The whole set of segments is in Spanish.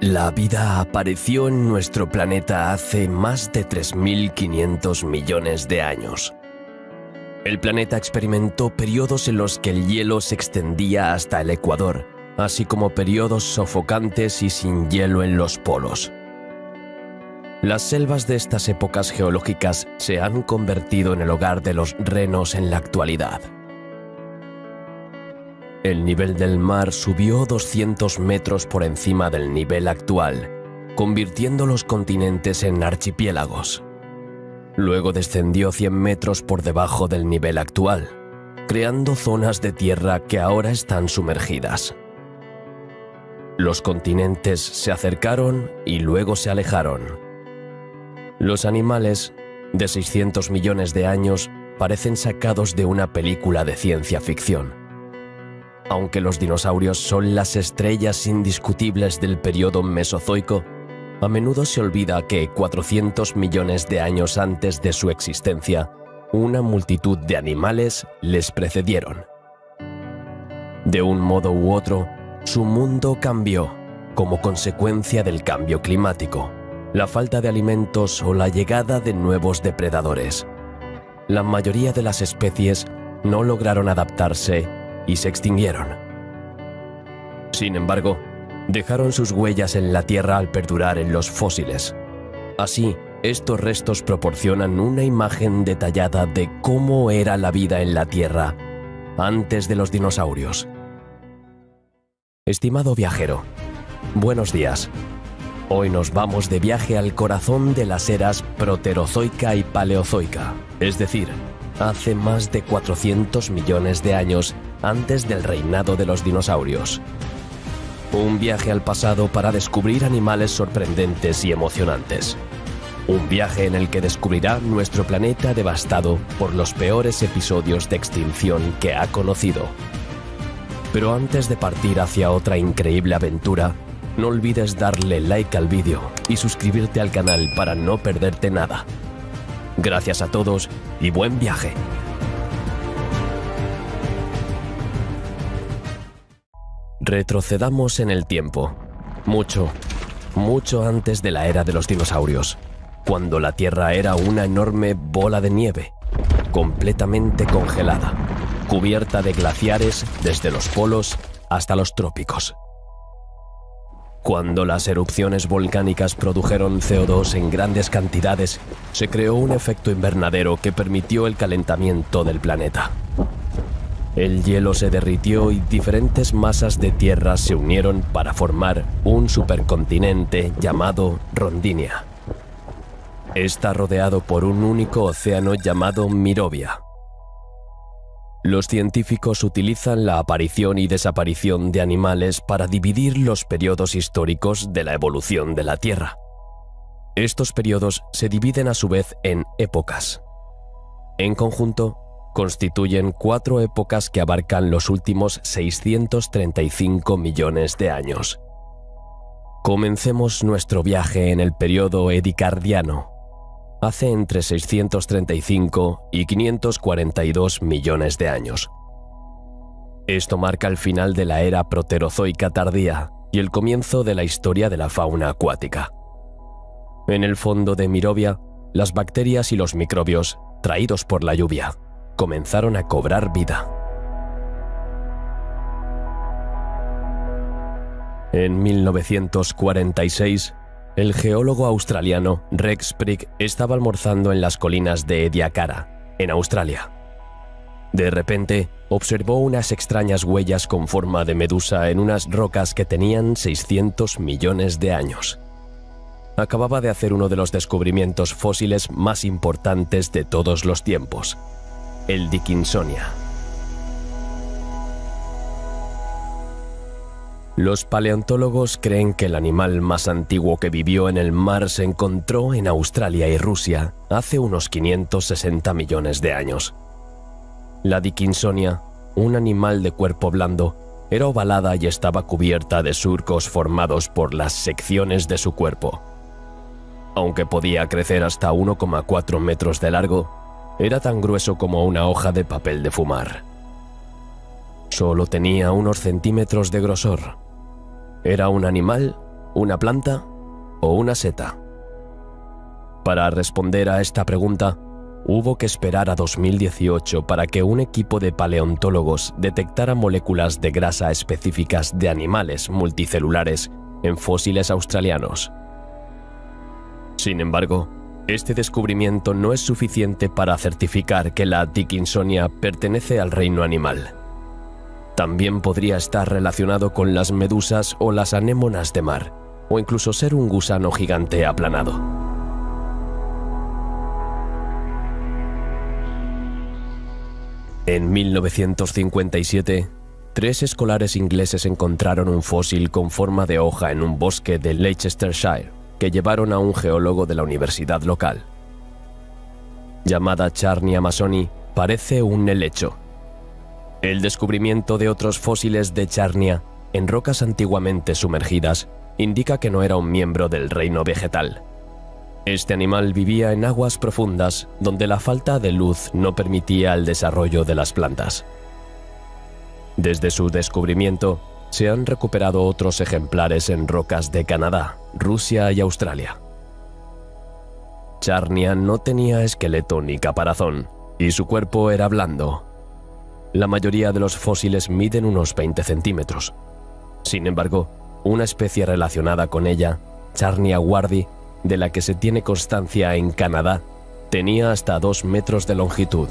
La vida apareció en nuestro planeta hace más de 3.500 millones de años. El planeta experimentó periodos en los que el hielo se extendía hasta el ecuador, así como periodos sofocantes y sin hielo en los polos. Las selvas de estas épocas geológicas se han convertido en el hogar de los renos en la actualidad. El nivel del mar subió 200 metros por encima del nivel actual, convirtiendo los continentes en archipiélagos. Luego descendió 100 metros por debajo del nivel actual, creando zonas de tierra que ahora están sumergidas. Los continentes se acercaron y luego se alejaron. Los animales, de 600 millones de años, parecen sacados de una película de ciencia ficción. Aunque los dinosaurios son las estrellas indiscutibles del periodo Mesozoico, a menudo se olvida que 400 millones de años antes de su existencia, una multitud de animales les precedieron. De un modo u otro, su mundo cambió como consecuencia del cambio climático, la falta de alimentos o la llegada de nuevos depredadores. La mayoría de las especies no lograron adaptarse y se extinguieron. Sin embargo, dejaron sus huellas en la Tierra al perdurar en los fósiles. Así, estos restos proporcionan una imagen detallada de cómo era la vida en la Tierra antes de los dinosaurios. Estimado viajero, buenos días. Hoy nos vamos de viaje al corazón de las eras proterozoica y paleozoica, es decir, hace más de 400 millones de años antes del reinado de los dinosaurios. Un viaje al pasado para descubrir animales sorprendentes y emocionantes. Un viaje en el que descubrirá nuestro planeta devastado por los peores episodios de extinción que ha conocido. Pero antes de partir hacia otra increíble aventura, no olvides darle like al vídeo y suscribirte al canal para no perderte nada. Gracias a todos y buen viaje. Retrocedamos en el tiempo, mucho antes de la era de los dinosaurios, cuando la Tierra era una enorme bola de nieve, completamente congelada, cubierta de glaciares desde los polos hasta los trópicos. Cuando las erupciones volcánicas produjeron CO2 en grandes cantidades, se creó un efecto invernadero que permitió el calentamiento del planeta. El hielo se derritió y diferentes masas de tierra se unieron para formar un supercontinente llamado Rondinia. Está rodeado por un único océano llamado Mirovia. Los científicos utilizan la aparición y desaparición de animales para dividir los periodos históricos de la evolución de la Tierra. Estos periodos se dividen a su vez en épocas. En conjunto, constituyen 4 épocas que abarcan los últimos 635 millones de años. Comencemos nuestro viaje en el periodo edicardiano, hace entre 635 y 542 millones de años. Esto marca el final de la era proterozoica tardía y el comienzo de la historia de la fauna acuática. En el fondo de Mirovia, las bacterias y los microbios, traídos por la lluvia, comenzaron a cobrar vida. En 1946, el geólogo australiano Rex Sprigg estaba almorzando en las colinas de Ediacara, en Australia. De repente, observó unas extrañas huellas con forma de medusa en unas rocas que tenían 600 millones de años. Acababa de hacer uno de los descubrimientos fósiles más importantes de todos los tiempos, el Dickinsonia. Los paleontólogos creen que el animal más antiguo que vivió en el mar se encontró en Australia y Rusia hace unos 560 millones de años. La Dickinsonia, un animal de cuerpo blando, era ovalada y estaba cubierta de surcos formados por las secciones de su cuerpo. Aunque podía crecer hasta 1,4 metros de largo, era tan grueso como una hoja de papel de fumar. Solo tenía unos centímetros de grosor. Era un animal una planta o una seta? Para responder a esta pregunta, hubo que esperar a 2018 para que un equipo de paleontólogos detectara moléculas de grasa específicas de animales multicelulares en fósiles australianos. Sin embargo, este descubrimiento no es suficiente para certificar que la Dickinsonia pertenece al reino animal. También podría estar relacionado con las medusas o las anémonas de mar, o incluso ser un gusano gigante aplanado. En 1957, 3 escolares ingleses encontraron un fósil con forma de hoja en un bosque de Leicestershire, que llevaron a un geólogo de la universidad local. Llamada Charnia masoni, parece un helecho. El descubrimiento de otros fósiles de Charnia en rocas antiguamente sumergidas indica que no era un miembro del reino vegetal. Este animal vivía en aguas profundas donde la falta de luz no permitía el desarrollo de las plantas. Desde su descubrimiento, se han recuperado otros ejemplares en rocas de Canadá, Rusia y Australia. Charnia no tenía esqueleto ni caparazón, y su cuerpo era blando. La mayoría de los fósiles miden unos 20 centímetros. Sin embargo, una especie relacionada con ella, Charnia wardi, de la que se tiene constancia en Canadá, tenía hasta 2 metros de longitud.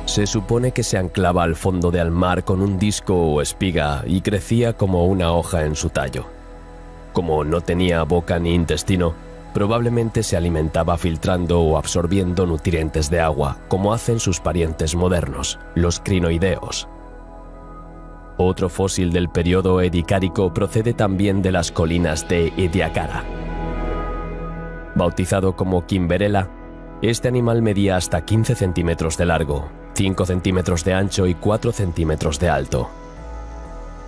Se supone que se anclaba al fondo del mar con un disco o espiga y crecía como una hoja en su tallo. Como no tenía boca ni intestino, probablemente se alimentaba filtrando o absorbiendo nutrientes de agua, como hacen sus parientes modernos, los crinoideos. Otro fósil del periodo edicárico procede también de las colinas de Ediacara. Bautizado como Kimberella, este animal medía hasta 15 centímetros de largo, 5 centímetros de ancho y 4 centímetros de alto.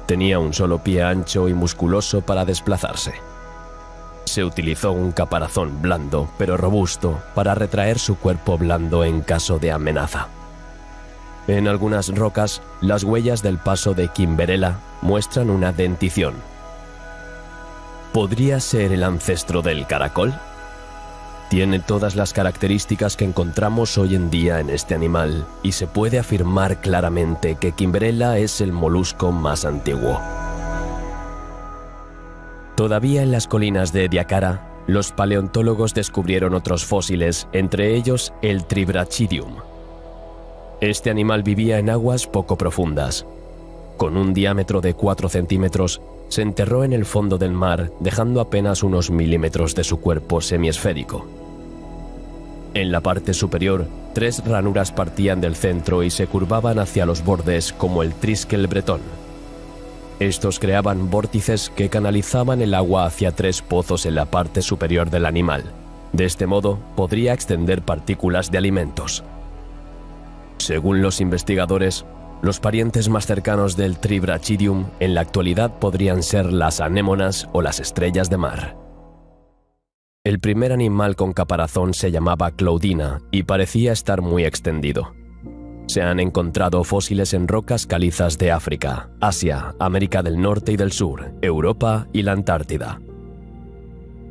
Tenía un solo pie ancho y musculoso para desplazarse. Se utilizó un caparazón blando pero robusto para retraer su cuerpo blando en caso de amenaza. En algunas rocas, las huellas del paso de Kimberella muestran una dentición. ¿Podría ser el ancestro del caracol? Tiene todas las características que encontramos hoy en día en este animal y se puede afirmar claramente que Kimberella es el molusco más antiguo. Todavía en las colinas de Ediacara, los paleontólogos descubrieron otros fósiles, entre ellos el Tribrachidium. Este animal vivía en aguas poco profundas. Con un diámetro de 4 centímetros, se enterró en el fondo del mar, dejando apenas unos milímetros de su cuerpo semiesférico. En la parte superior, 3 ranuras partían del centro y se curvaban hacia los bordes como el triskel bretón. Estos creaban vórtices que canalizaban el agua hacia 3 pozos en la parte superior del animal. De este modo, podría extender partículas de alimentos. Según los investigadores, los parientes más cercanos del Tribrachidium en la actualidad podrían ser las anémonas o las estrellas de mar. El primer animal con caparazón se llamaba Claudina y parecía estar muy extendido. Se han encontrado fósiles en rocas calizas de África, Asia, América del Norte y del Sur, Europa y la Antártida.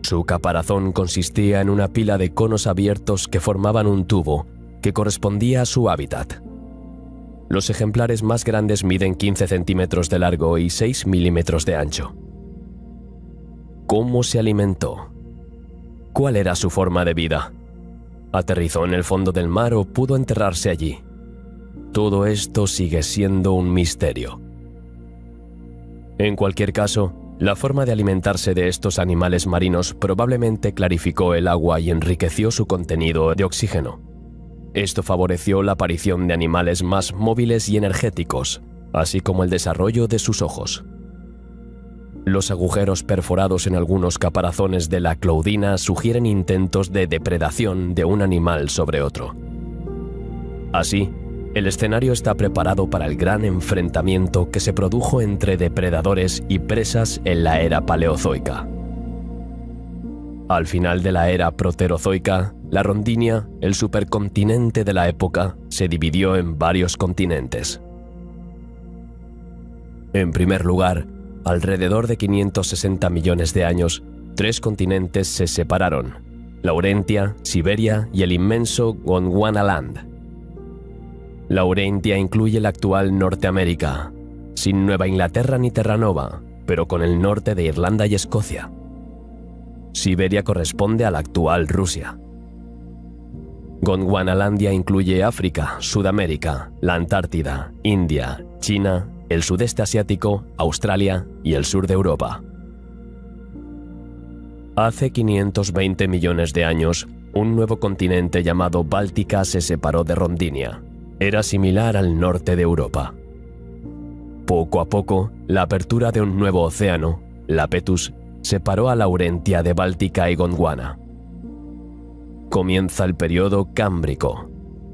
Su caparazón consistía en una pila de conos abiertos que formaban un tubo que correspondía a su hábitat. Los ejemplares más grandes miden 15 centímetros de largo y 6 milímetros de ancho. ¿Cómo se alimentó? ¿Cuál era su forma de vida? ¿Aterrizó en el fondo del mar o pudo enterrarse allí? Todo esto sigue siendo un misterio. En cualquier caso, la forma de alimentarse de estos animales marinos probablemente clarificó el agua y enriqueció su contenido de oxígeno. Esto favoreció la aparición de animales más móviles y energéticos, así como el desarrollo de sus ojos. Los agujeros perforados en algunos caparazones de la Claudina sugieren intentos de depredación de un animal sobre otro. Así, el escenario está preparado para el gran enfrentamiento que se produjo entre depredadores y presas en la era paleozoica. Al final de la era proterozoica, la Rondinia, el supercontinente de la época, se dividió en varios continentes. En primer lugar, alrededor de 560 millones de años, 3 continentes se separaron: Laurentia, Siberia y el inmenso Gondwanaland. Laurentia incluye la actual Norteamérica, sin Nueva Inglaterra ni Terranova, pero con el norte de Irlanda y Escocia. Siberia corresponde a la actual Rusia. Gondwanalandia incluye África, Sudamérica, la Antártida, India, China, el sudeste asiático, Australia y el sur de Europa. Hace 520 millones de años, un nuevo continente llamado Báltica se separó de Rondinia. Era similar al norte de Europa. Poco a poco, la apertura de un nuevo océano, Iapetus, separó a Laurentia de Báltica y Gondwana. Comienza el periodo Cámbrico,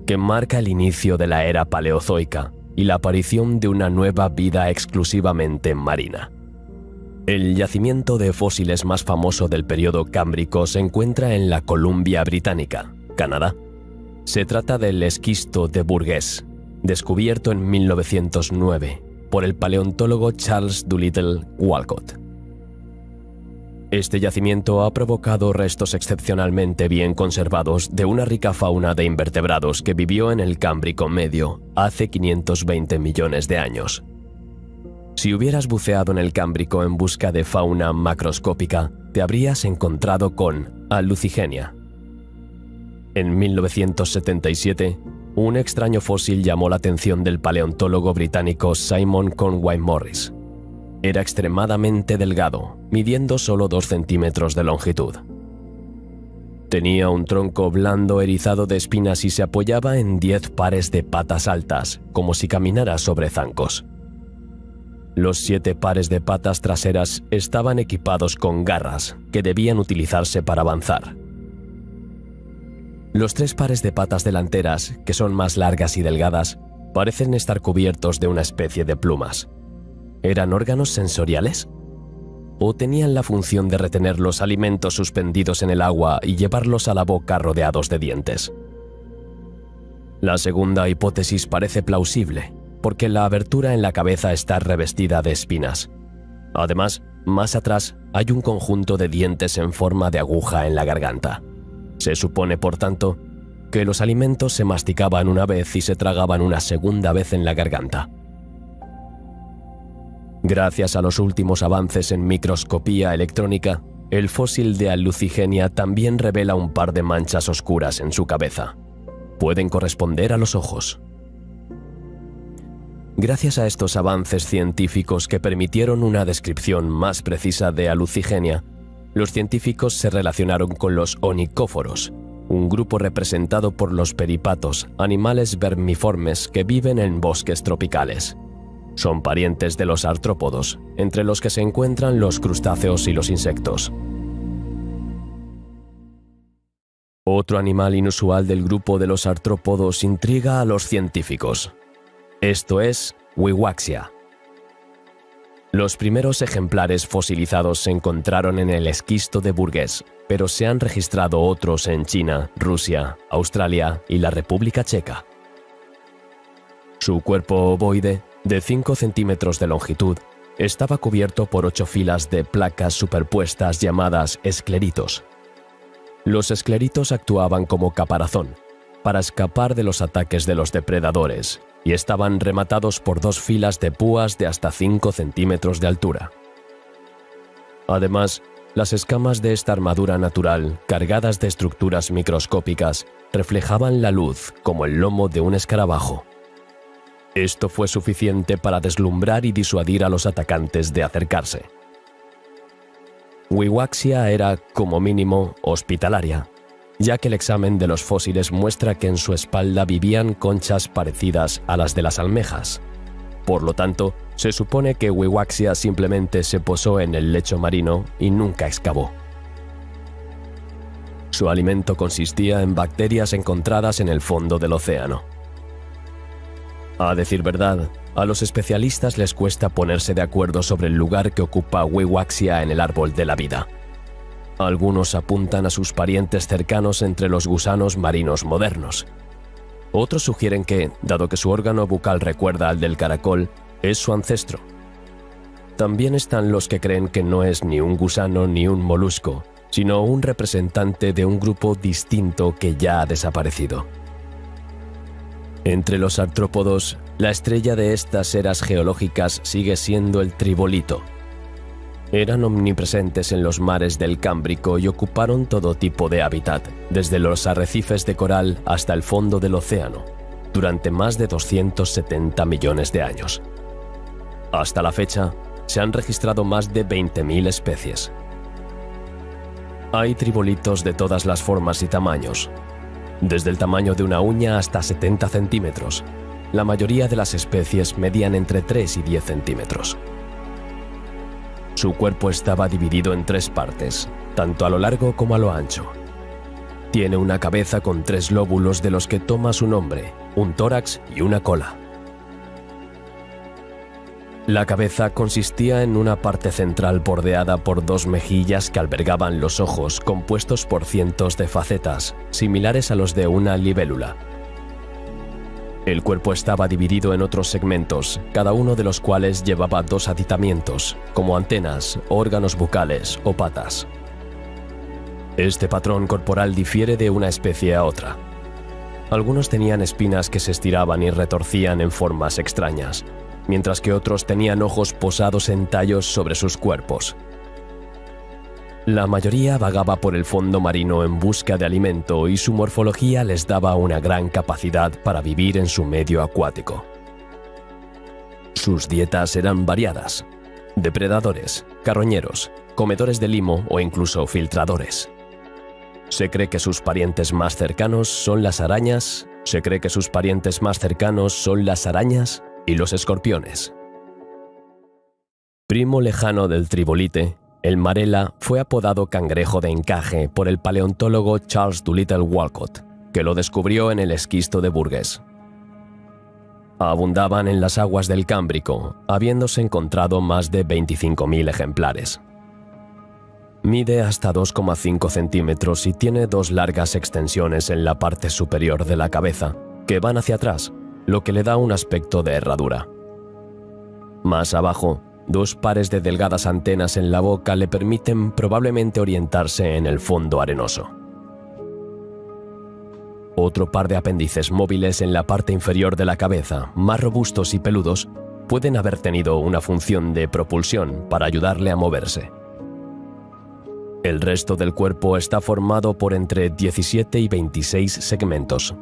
que marca el inicio de la era paleozoica y la aparición de una nueva vida exclusivamente marina. El yacimiento de fósiles más famoso del periodo Cámbrico se encuentra en la Columbia Británica, Canadá. Se trata del esquisto de Burgess, descubierto en 1909 por el paleontólogo Charles Doolittle Walcott. Este yacimiento ha provocado restos excepcionalmente bien conservados de una rica fauna de invertebrados que vivió en el Cámbrico medio hace 520 millones de años. Si hubieras buceado en el Cámbrico en busca de fauna macroscópica, te habrías encontrado con Alucigenia. En 1977, un extraño fósil llamó la atención del paleontólogo británico Simon Conway Morris. Era extremadamente delgado, midiendo solo 2 centímetros de longitud. Tenía un tronco blando erizado de espinas y se apoyaba en 10 pares de patas altas, como si caminara sobre zancos. Los 7 pares de patas traseras estaban equipados con garras, que debían utilizarse para avanzar. Los 3 pares de patas delanteras, que son más largas y delgadas, parecen estar cubiertos de una especie de plumas. ¿Eran órganos sensoriales? ¿O tenían la función de retener los alimentos suspendidos en el agua y llevarlos a la boca rodeados de dientes? La segunda hipótesis parece plausible, porque la abertura en la cabeza está revestida de espinas. Además, más atrás hay un conjunto de dientes en forma de aguja en la garganta. Se supone, por tanto, que los alimentos se masticaban una vez y se tragaban una segunda vez en la garganta. Gracias a los últimos avances en microscopía electrónica, el fósil de Alucigenia también revela un par de manchas oscuras en su cabeza. Pueden corresponder a los ojos. Gracias a estos avances científicos que permitieron una descripción más precisa de Alucigenia, los científicos se relacionaron con los onicóforos, un grupo representado por los peripatos, animales vermiformes que viven en bosques tropicales. Son parientes de los artrópodos, entre los que se encuentran los crustáceos y los insectos. Otro animal inusual del grupo de los artrópodos intriga a los científicos. Esto es Wiwaxia. Los primeros ejemplares fosilizados se encontraron en el esquisto de Burgess, pero se han registrado otros en China, Rusia, Australia y la República Checa. Su cuerpo ovoide, de 5 centímetros de longitud, estaba cubierto por 8 filas de placas superpuestas llamadas escleritos. Los escleritos actuaban como caparazón, para escapar de los ataques de los depredadores, y estaban rematados por 2 filas de púas de hasta 5 centímetros de altura. Además, las escamas de esta armadura natural, cargadas de estructuras microscópicas, reflejaban la luz como el lomo de un escarabajo. Esto fue suficiente para deslumbrar y disuadir a los atacantes de acercarse. Wiwaxia era, como mínimo, hospitalaria, ya que el examen de los fósiles muestra que en su espalda vivían conchas parecidas a las de las almejas. Por lo tanto, se supone que Wiwaxia simplemente se posó en el lecho marino y nunca excavó. Su alimento consistía en bacterias encontradas en el fondo del océano. A decir verdad, a los especialistas les cuesta ponerse de acuerdo sobre el lugar que ocupa Wiwaxia en el árbol de la vida. Algunos apuntan a sus parientes cercanos entre los gusanos marinos modernos. Otros sugieren que, dado que su órgano bucal recuerda al del caracol, es su ancestro. También están los que creen que no es ni un gusano ni un molusco, sino un representante de un grupo distinto que ya ha desaparecido. Entre los artrópodos, la estrella de estas eras geológicas sigue siendo el tribolito. Eran omnipresentes en los mares del Cámbrico y ocuparon todo tipo de hábitat, desde los arrecifes de coral hasta el fondo del océano, durante más de 270 millones de años. Hasta la fecha, se han registrado más de 20.000 especies. Hay tribolitos de todas las formas y tamaños, desde el tamaño de una uña hasta 70 centímetros. La mayoría de las especies medían entre 3 y 10 centímetros. Su cuerpo estaba dividido en 3 partes, tanto a lo largo como a lo ancho. Tiene una cabeza con 3 lóbulos de los que toma su nombre, un tórax y una cola. La cabeza consistía en una parte central bordeada por 2 mejillas que albergaban los ojos, compuestos por cientos de facetas, similares a los de una libélula. El cuerpo estaba dividido en otros segmentos, cada uno de los cuales llevaba 2 aditamientos, como antenas, órganos bucales o patas. Este patrón corporal difiere de una especie a otra. Algunos tenían espinas que se estiraban y retorcían en formas extrañas, mientras que otros tenían ojos posados en tallos sobre sus cuerpos. La mayoría vagaba por el fondo marino en busca de alimento y su morfología les daba una gran capacidad para vivir en su medio acuático. Sus dietas eran variadas: depredadores, carroñeros, comedores de limo o incluso filtradores. Se cree que sus parientes más cercanos son las arañas y los escorpiones. Primo lejano del tribolite, el marela fue apodado cangrejo de encaje por el paleontólogo Charles Doolittle Walcott, que lo descubrió en el esquisto de Burgess. Abundaban en las aguas del Cámbrico, habiéndose encontrado más de 25.000 ejemplares. Mide hasta 2,5 centímetros y tiene 2 largas extensiones en la parte superior de la cabeza, que van hacia atrás, lo que le da un aspecto de herradura. Más abajo, 2 pares de delgadas antenas en la boca le permiten probablemente orientarse en el fondo arenoso. Otro par de apéndices móviles en la parte inferior de la cabeza, más robustos y peludos, pueden haber tenido una función de propulsión para ayudarle a moverse. El resto del cuerpo está formado por entre 17 y 26 segmentos.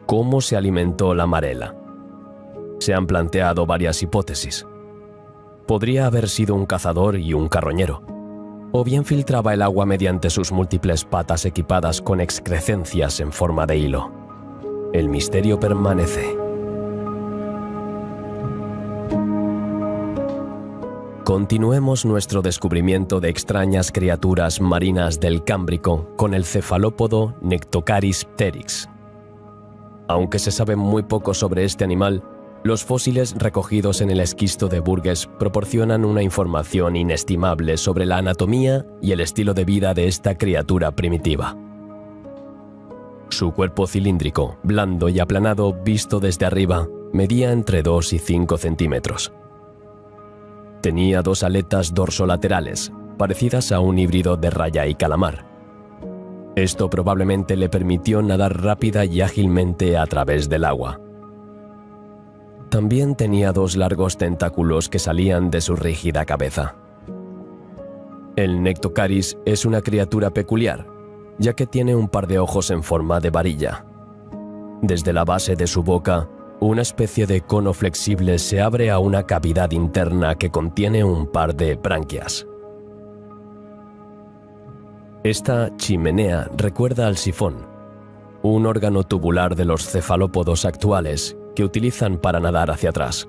¿Cómo se alimentó la marela? Se han planteado varias hipótesis. Podría haber sido un cazador y un carroñero, o bien filtraba el agua mediante sus múltiples patas equipadas con excrescencias en forma de hilo. El misterio permanece. Continuemos nuestro descubrimiento de extrañas criaturas marinas del Cámbrico con el cefalópodo Nectocaris pteryx. Aunque se sabe muy poco sobre este animal, los fósiles recogidos en el esquisto de Burgess proporcionan una información inestimable sobre la anatomía y el estilo de vida de esta criatura primitiva. Su cuerpo cilíndrico, blando y aplanado visto desde arriba, medía entre 2 y 5 centímetros. Tenía 2 aletas dorsolaterales, parecidas a un híbrido de raya y calamar. Esto probablemente le permitió nadar rápida y ágilmente a través del agua. También tenía 2 largos tentáculos que salían de su rígida cabeza. El Nectocaris es una criatura peculiar, ya que tiene un par de ojos en forma de varilla. Desde la base de su boca, una especie de cono flexible se abre a una cavidad interna que contiene un par de branquias. Esta chimenea recuerda al sifón, un órgano tubular de los cefalópodos actuales que utilizan para nadar hacia atrás.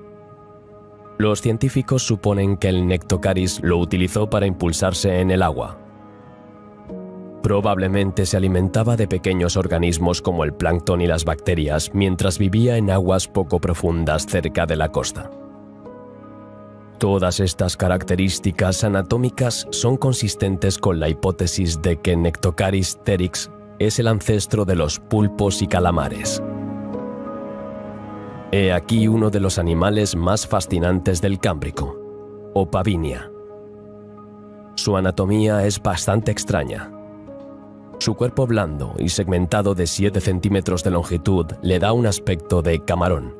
Los científicos suponen que el Nectocaris lo utilizó para impulsarse en el agua. Probablemente se alimentaba de pequeños organismos como el plancton y las bacterias mientras vivía en aguas poco profundas cerca de la costa. Todas estas características anatómicas son consistentes con la hipótesis de que Nectocaris pteryx es el ancestro de los pulpos y calamares. He aquí uno de los animales más fascinantes del Cámbrico, Opavinia. Su anatomía es bastante extraña. Su cuerpo blando y segmentado de 7 centímetros de longitud le da un aspecto de camarón.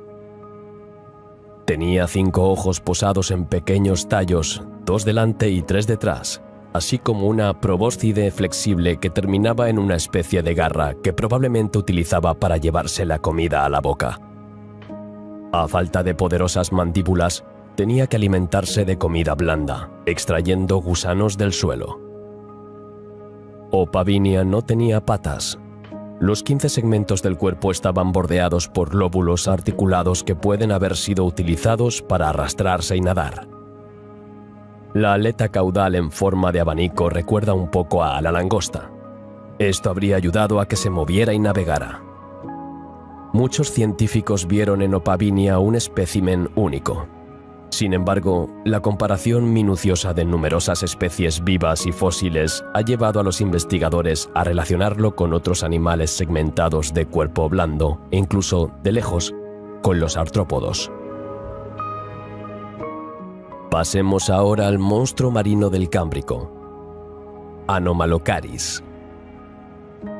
Tenía 5 ojos posados en pequeños tallos, 2 delante y 3 detrás, así como una probóscide flexible que terminaba en una especie de garra que probablemente utilizaba para llevarse la comida a la boca. A falta de poderosas mandíbulas, tenía que alimentarse de comida blanda, extrayendo gusanos del suelo. Opavinia no tenía patas. Los 15 segmentos del cuerpo estaban bordeados por lóbulos articulados que pueden haber sido utilizados para arrastrarse y nadar. La aleta caudal en forma de abanico recuerda un poco a la langosta. Esto habría ayudado a que se moviera y navegara. Muchos científicos vieron en Opavinia un espécimen único. Sin embargo, la comparación minuciosa de numerosas especies vivas y fósiles ha llevado a los investigadores a relacionarlo con otros animales segmentados de cuerpo blando e incluso, de lejos, con los artrópodos. Pasemos ahora al monstruo marino del Cámbrico, Anomalocaris.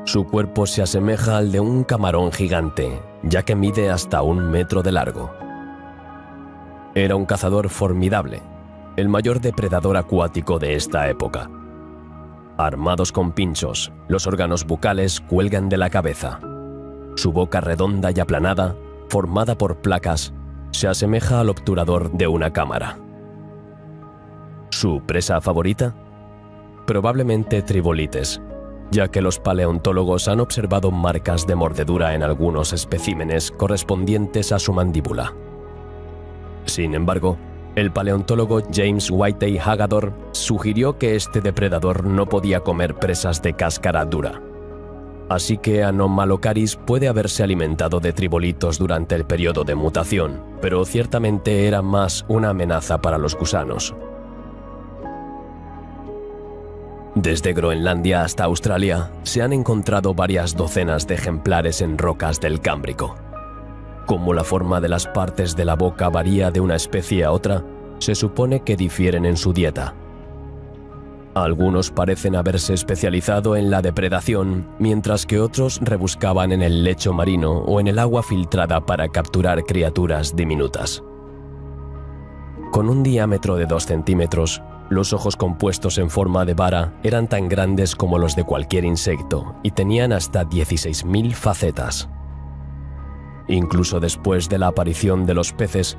Su cuerpo se asemeja al de un camarón gigante, ya que mide hasta 1 metro de largo. Era un cazador formidable, el mayor depredador acuático de esta época. Armados con pinchos, los órganos bucales cuelgan de la cabeza. Su boca redonda y aplanada, formada por placas, se asemeja al obturador de una cámara. ¿Su presa favorita? Probablemente tribolites, ya que los paleontólogos han observado marcas de mordedura en algunos especímenes correspondientes a su mandíbula. Sin embargo, el paleontólogo James Whitey Hagador sugirió que este depredador no podía comer presas de cáscara dura. Así que Anomalocaris puede haberse alimentado de tribolitos durante el periodo de mutación, pero ciertamente era más una amenaza para los gusanos. Desde Groenlandia hasta Australia, se han encontrado varias docenas de ejemplares en rocas del Cámbrico. Como la forma de las partes de la boca varía de una especie a otra, se supone que difieren en su dieta. Algunos parecen haberse especializado en la depredación, mientras que otros rebuscaban en el lecho marino o en el agua filtrada para capturar criaturas diminutas. Con un diámetro de 2 centímetros, los ojos compuestos en forma de vara eran tan grandes como los de cualquier insecto y tenían hasta 16.000 facetas. Incluso después de la aparición de los peces,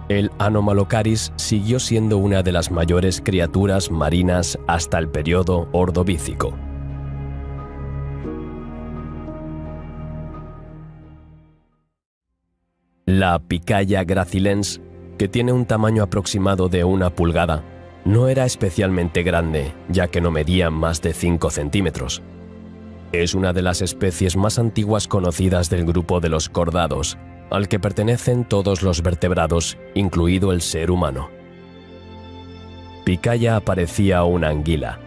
el Anomalocaris siguió siendo una de las mayores criaturas marinas hasta el periodo Ordovícico. La Picaya gracilens, que tiene un tamaño aproximado de 1 pulgada, no era especialmente grande, ya que no medía más de 5 centímetros. Es una de las especies más antiguas conocidas del grupo de los cordados, al que pertenecen todos los vertebrados, incluido el ser humano. Picaya parecía una anguila.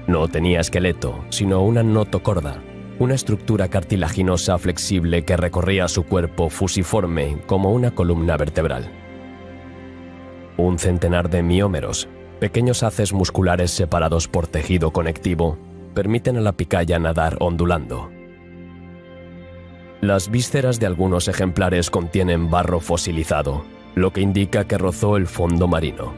No tenía esqueleto, sino una notocorda, una estructura cartilaginosa flexible que recorría su cuerpo fusiforme como una columna vertebral. Un centenar de miómeros, pequeños haces musculares separados por tejido conectivo, permiten a la picaya nadar ondulando. Las vísceras de algunos ejemplares contienen barro fosilizado, lo que indica que rozó el fondo marino.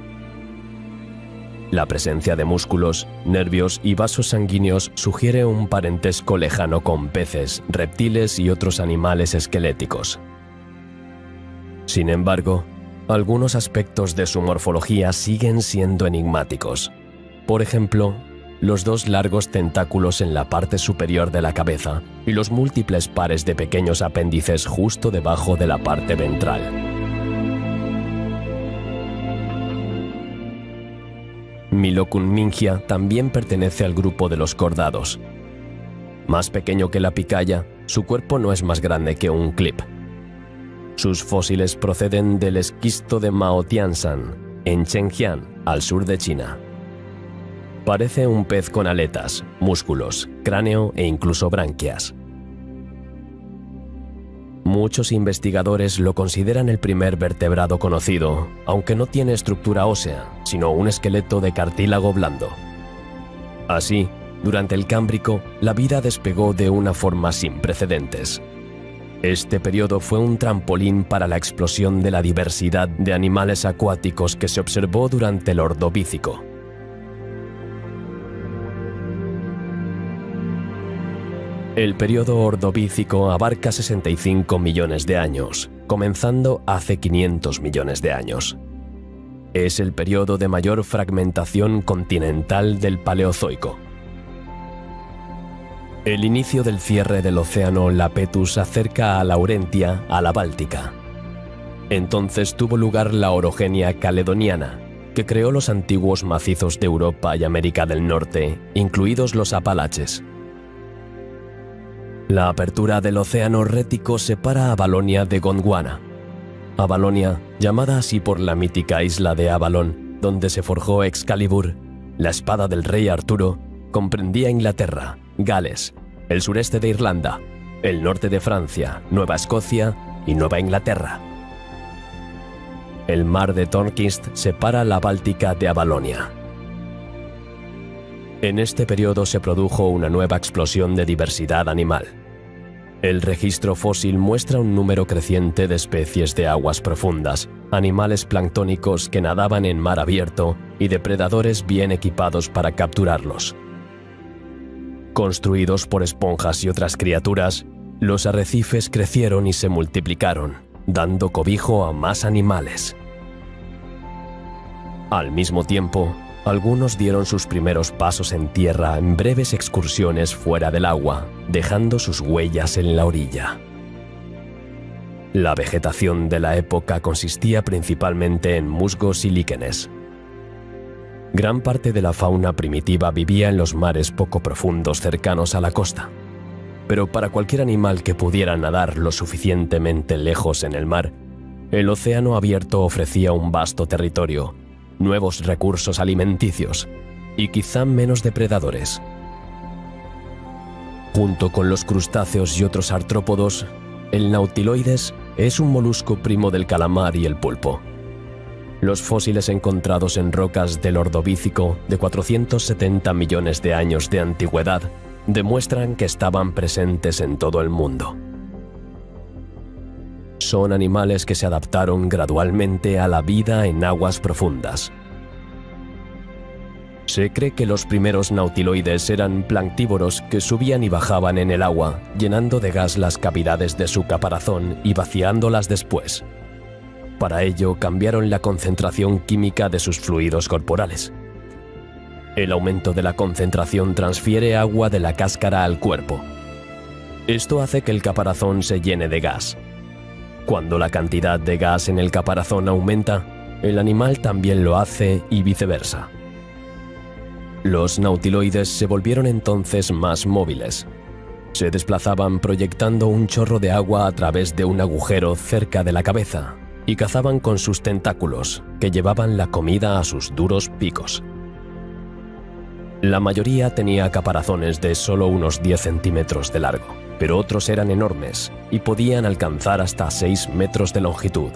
La presencia de músculos, nervios y vasos sanguíneos sugiere un parentesco lejano con peces, reptiles y otros animales esqueléticos. Sin embargo, algunos aspectos de su morfología siguen siendo enigmáticos. Por ejemplo, los 2 largos tentáculos en la parte superior de la cabeza y los múltiples pares de pequeños apéndices justo debajo de la parte ventral. Milocunmingia también pertenece al grupo de los cordados. Más pequeño que la picaya, su cuerpo no es más grande que un clip. Sus fósiles proceden del esquisto de Maotianshan, en Zhenjiang, al sur de China. Parece un pez con aletas, músculos, cráneo e incluso branquias. Muchos investigadores lo consideran el primer vertebrado conocido, aunque no tiene estructura ósea, sino un esqueleto de cartílago blando. Así, durante el Cámbrico, la vida despegó de una forma sin precedentes. Este periodo fue un trampolín para la explosión de la diversidad de animales acuáticos que se observó durante el Ordovícico. El periodo Ordovícico abarca 65 millones de años, comenzando hace 500 millones de años. Es el periodo de mayor fragmentación continental del Paleozoico. El inicio del cierre del océano Iapetus acerca a Laurentia a la Báltica. Entonces tuvo lugar la orogenia caledoniana, que creó los antiguos macizos de Europa y América del Norte, incluidos los Apalaches. La apertura del océano Rético separa a Avalonia de Gondwana. Avalonia, llamada así por la mítica isla de Avalon, donde se forjó Excalibur, la espada del rey Arturo, comprendía Inglaterra, Gales, el sureste de Irlanda, el norte de Francia, Nueva Escocia y Nueva Inglaterra. El mar de Tornquist separa la Báltica de Avalonia. En este periodo se produjo una nueva explosión de diversidad animal. El registro fósil muestra un número creciente de especies de aguas profundas, animales planctónicos que nadaban en mar abierto y depredadores bien equipados para capturarlos. Construidos por esponjas y otras criaturas, los arrecifes crecieron y se multiplicaron, dando cobijo a más animales. Al mismo tiempo, algunos dieron sus primeros pasos en tierra en breves excursiones fuera del agua, dejando sus huellas en la orilla. La vegetación de la época consistía principalmente en musgos y líquenes. Gran parte de la fauna primitiva vivía en los mares poco profundos cercanos a la costa. Pero para cualquier animal que pudiera nadar lo suficientemente lejos en el mar, el océano abierto ofrecía un vasto territorio, nuevos recursos alimenticios y quizá menos depredadores. Junto con los crustáceos y otros artrópodos, el Nautiloides es un molusco primo del calamar y el pulpo. Los fósiles encontrados en rocas del Ordovícico de 470 millones de años de antigüedad demuestran que estaban presentes en todo el mundo. Son animales que se adaptaron gradualmente a la vida en aguas profundas. Se cree que los primeros nautiloides eran planctívoros que subían y bajaban en el agua, llenando de gas las cavidades de su caparazón y vaciándolas después. Para ello cambiaron la concentración química de sus fluidos corporales. El aumento de la concentración transfiere agua de la cáscara al cuerpo. Esto hace que el caparazón se llene de gas. Cuando la cantidad de gas en el caparazón aumenta, el animal también lo hace y viceversa. Los nautiloides se volvieron entonces más móviles. Se desplazaban proyectando un chorro de agua a través de un agujero cerca de la cabeza y cazaban con sus tentáculos, que llevaban la comida a sus duros picos. La mayoría tenía caparazones de solo unos 10 centímetros de largo, pero otros eran enormes y podían alcanzar hasta 6 metros de longitud.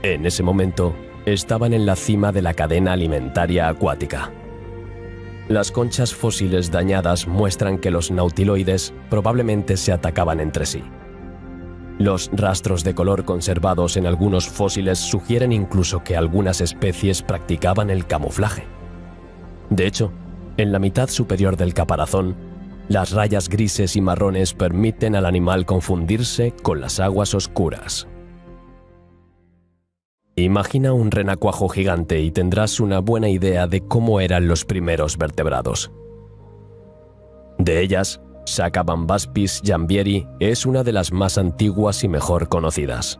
En ese momento, estaban en la cima de la cadena alimentaria acuática. Las conchas fósiles dañadas muestran que los nautiloides probablemente se atacaban entre sí. Los rastros de color conservados en algunos fósiles sugieren incluso que algunas especies practicaban el camuflaje. De hecho, en la mitad superior del caparazón, las rayas grises y marrones permiten al animal confundirse con las aguas oscuras. Imagina un renacuajo gigante y tendrás una buena idea de cómo eran los primeros vertebrados. De ellas, Sacabambaspis jambieri es una de las más antiguas y mejor conocidas.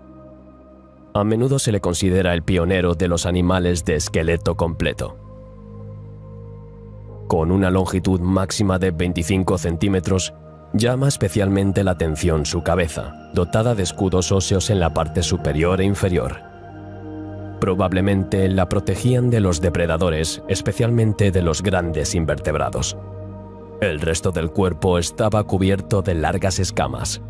A menudo se le considera el pionero de los animales de esqueleto completo. Con una longitud máxima de 25 centímetros, llama especialmente la atención su cabeza, dotada de escudos óseos en la parte superior e inferior. Probablemente la protegían de los depredadores, especialmente de los grandes invertebrados. El resto del cuerpo estaba cubierto de largas escamas.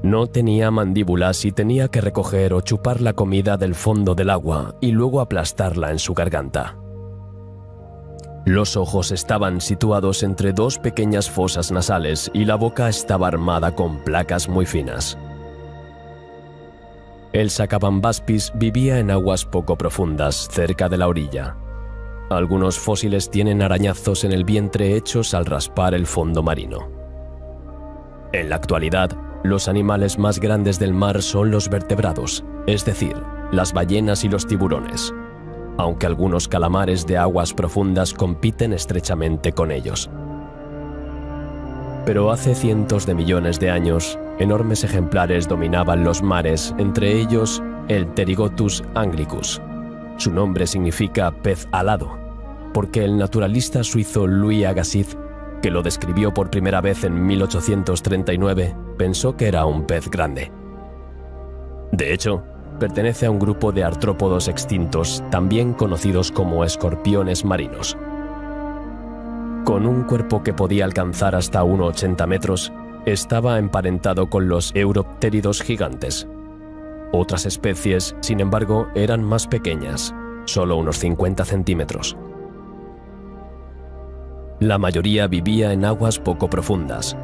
No tenía mandíbulas y tenía que recoger o chupar la comida del fondo del agua y luego aplastarla en su garganta. Los ojos estaban situados entre dos pequeñas fosas nasales y la boca estaba armada con placas muy finas. El Sacabambaspis vivía en aguas poco profundas, cerca de la orilla. Algunos fósiles tienen arañazos en el vientre hechos al raspar el fondo marino. En la actualidad, los animales más grandes del mar son los vertebrados, es decir, las ballenas y los tiburones, aunque algunos calamares de aguas profundas compiten estrechamente con ellos. Pero hace cientos de millones de años, enormes ejemplares dominaban los mares, entre ellos el Pterigotus anglicus. Su nombre significa pez alado, porque el naturalista suizo Louis Agassiz, que lo describió por primera vez en 1839, pensó que era un pez grande. De hecho, pertenece a un grupo de artrópodos extintos, también conocidos como escorpiones marinos. Con un cuerpo que podía alcanzar hasta 1,80 metros, estaba emparentado con los Europteridos gigantes. Otras especies, sin embargo, eran más pequeñas, solo unos 50 centímetros. La mayoría vivía en aguas poco profundas,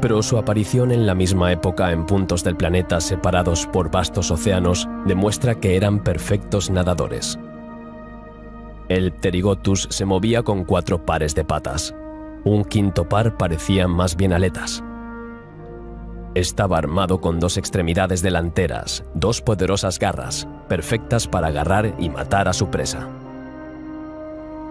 pero su aparición en la misma época en puntos del planeta separados por vastos océanos demuestra que eran perfectos nadadores. El Pterigotus se movía con 4 pares de patas. Un quinto par parecía más bien aletas. Estaba armado con 2 extremidades delanteras, 2 poderosas garras, perfectas para agarrar y matar a su presa.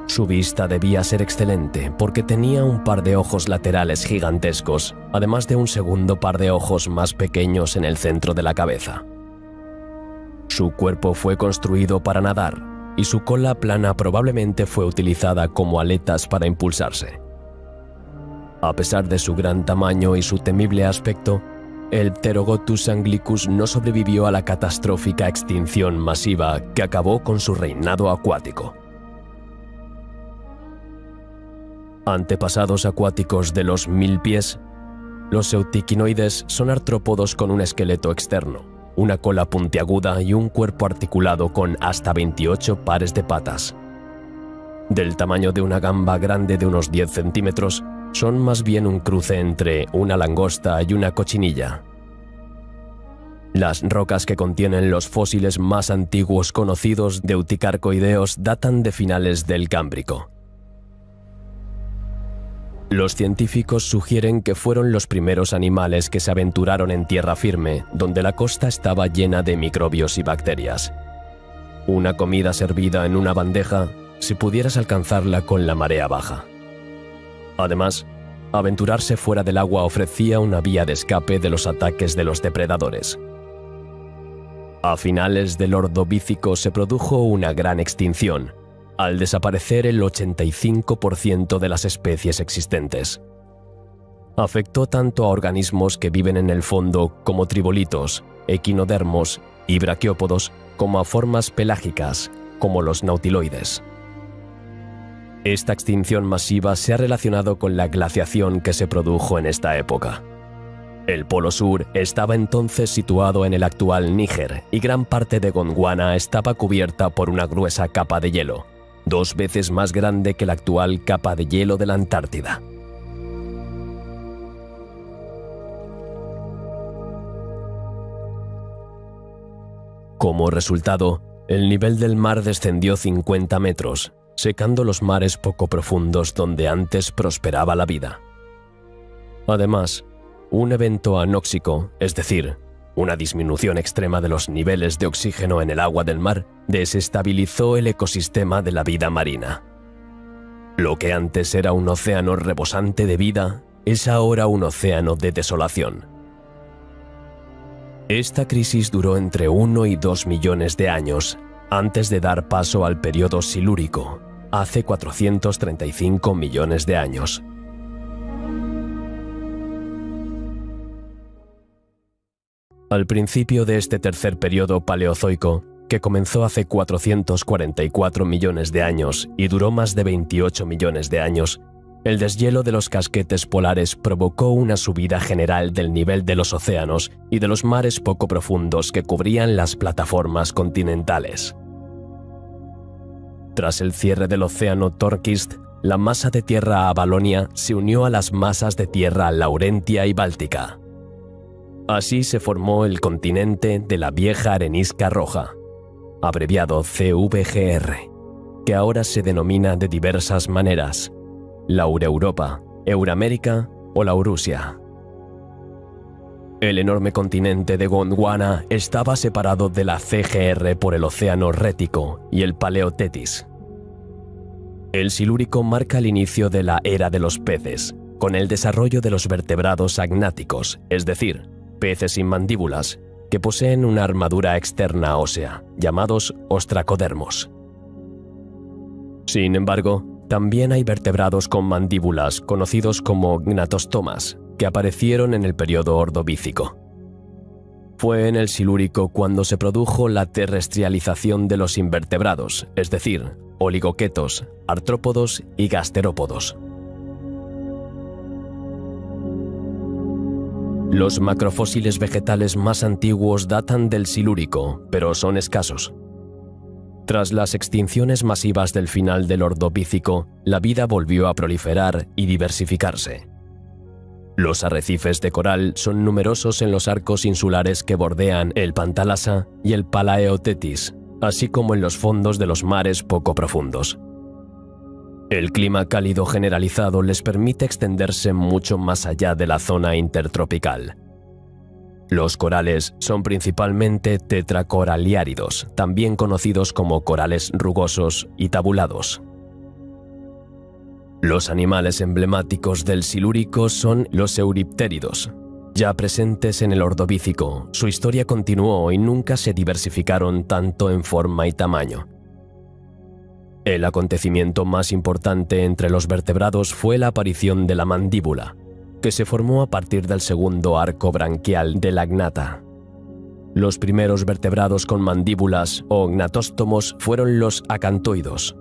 Su vista debía ser excelente porque tenía un par de ojos laterales gigantescos, además de un segundo par de ojos más pequeños en el centro de la cabeza. Su cuerpo fue construido para nadar y su cola plana probablemente fue utilizada como aletas para impulsarse. A pesar de su gran tamaño y su temible aspecto, el Pterogotus anglicus no sobrevivió a la catastrófica extinción masiva que acabó con su reinado acuático. Antepasados acuáticos de los 1000 pies, los eutiquinoides son artrópodos con un esqueleto externo, una cola puntiaguda y un cuerpo articulado con hasta 28 pares de patas. Del tamaño de una gamba grande de unos 10 centímetros, son más bien un cruce entre una langosta y una cochinilla. Las rocas que contienen los fósiles más antiguos conocidos de euticarcoideos datan de finales del Cámbrico. Los científicos sugieren que fueron los primeros animales que se aventuraron en tierra firme, donde la costa estaba llena de microbios y bacterias. Una comida servida en una bandeja, si pudieras alcanzarla con la marea baja. Además, aventurarse fuera del agua ofrecía una vía de escape de los ataques de los depredadores. A finales del Ordovícico se produjo una gran extinción, al desaparecer el 85% de las especies existentes. Afectó tanto a organismos que viven en el fondo como tribolitos, equinodermos y braquiópodos, como a formas pelágicas, como los nautiloides. Esta extinción masiva se ha relacionado con la glaciación que se produjo en esta época. El Polo Sur estaba entonces situado en el actual Níger y gran parte de Gondwana estaba cubierta por una gruesa capa de hielo, 2 veces más grande que la actual capa de hielo de la Antártida. Como resultado, el nivel del mar descendió 50 metros, secando los mares poco profundos donde antes prosperaba la vida. Además, un evento anóxico, es decir, una disminución extrema de los niveles de oxígeno en el agua del mar, desestabilizó el ecosistema de la vida marina. Lo que antes era un océano rebosante de vida, es ahora un océano de desolación. Esta crisis duró entre 1 y 2 millones de años, antes de dar paso al periodo silúrico, hace 435 millones de años. Al principio de este tercer periodo paleozoico, que comenzó hace 444 millones de años y duró más de 28 millones de años, El deshielo de los casquetes polares provocó una subida general del nivel de los océanos y de los mares poco profundos que cubrían las plataformas continentales. Tras el cierre del océano Tørkist, la masa de tierra Avalonia se unió a las masas de tierra Laurentia y Báltica. Así se formó el continente de la vieja arenisca roja, abreviado CVGR, que ahora se denomina de diversas maneras: Laureuropa, Euramérica o Laurusia. El enorme continente de Gondwana estaba separado de la CGR por el océano Rético y el Paleo Tetis. El Silúrico marca el inicio de la era de los peces, con el desarrollo de los vertebrados agnáticos, es decir, peces sin mandíbulas, que poseen una armadura externa ósea, llamados ostracodermos. Sin embargo, también hay vertebrados con mandíbulas, conocidos como gnatostomas, que aparecieron en el periodo ordovícico. Fue en el Silúrico cuando se produjo la terrestrialización de los invertebrados, es decir, oligoquetos, artrópodos y gasterópodos. Los macrofósiles vegetales más antiguos datan del Silúrico, pero son escasos. Tras las extinciones masivas del final del Ordovícico, la vida volvió a proliferar y diversificarse. Los arrecifes de coral son numerosos en los arcos insulares que bordean el Pantalasa y el Paleo Tetis, así como en los fondos de los mares poco profundos. El clima cálido generalizado les permite extenderse mucho más allá de la zona intertropical. Los corales son principalmente tetracoraliáridos, también conocidos como corales rugosos y tabulados. Los animales emblemáticos del Silúrico son los euriptéridos. Ya presentes en el Ordovícico, su historia continuó y nunca se diversificaron tanto en forma y tamaño. El acontecimiento más importante entre los vertebrados fue la aparición de la mandíbula, que se formó a partir del segundo arco branquial de la gnata. Los primeros vertebrados con mandíbulas o gnatóstomos fueron los acantoidos,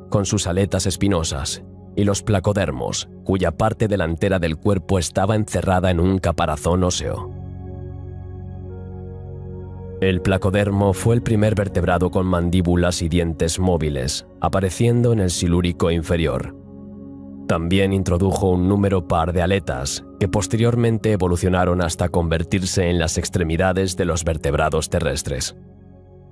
con sus aletas espinosas, y los placodermos, cuya parte delantera del cuerpo estaba encerrada en un caparazón óseo. El placodermo fue el primer vertebrado con mandíbulas y dientes móviles, apareciendo en el Silúrico inferior. También introdujo un número par de aletas, que posteriormente evolucionaron hasta convertirse en las extremidades de los vertebrados terrestres.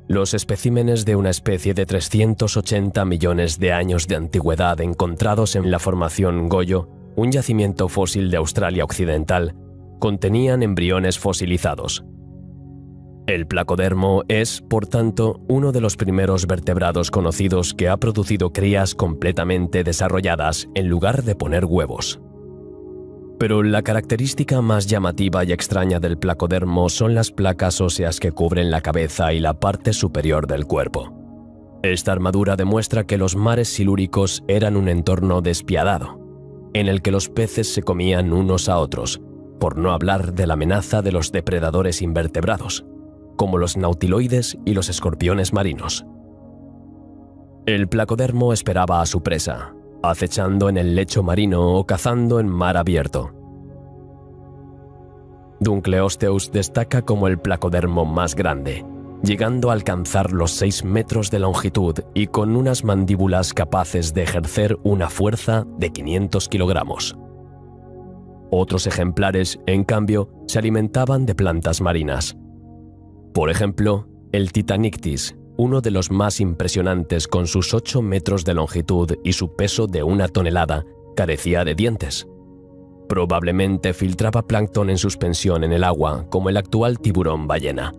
Los especímenes de una especie de 380 millones de años de antigüedad encontrados en la formación Goyo, un yacimiento fósil de Australia Occidental, contenían embriones fosilizados. El placodermo es, por tanto, uno de los primeros vertebrados conocidos que ha producido crías completamente desarrolladas en lugar de poner huevos. Pero la característica más llamativa y extraña del placodermo son las placas óseas que cubren la cabeza y la parte superior del cuerpo. Esta armadura demuestra que los mares silúricos eran un entorno despiadado, en el que los peces se comían unos a otros, por no hablar de la amenaza de los depredadores invertebrados, como los nautiloides y los escorpiones marinos. El placodermo esperaba a su presa, acechando en el lecho marino o cazando en mar abierto. Dunkleosteus destaca como el placodermo más grande, llegando a alcanzar los 6 metros de longitud y con unas mandíbulas capaces de ejercer una fuerza de 500 kilogramos. Otros ejemplares, en cambio, se alimentaban de plantas marinas. Por ejemplo, el Titanictis, uno de los más impresionantes con sus 8 metros de longitud y su peso de 1 tonelada, carecía de dientes. Probablemente filtraba plancton en suspensión en el agua, como el actual tiburón ballena.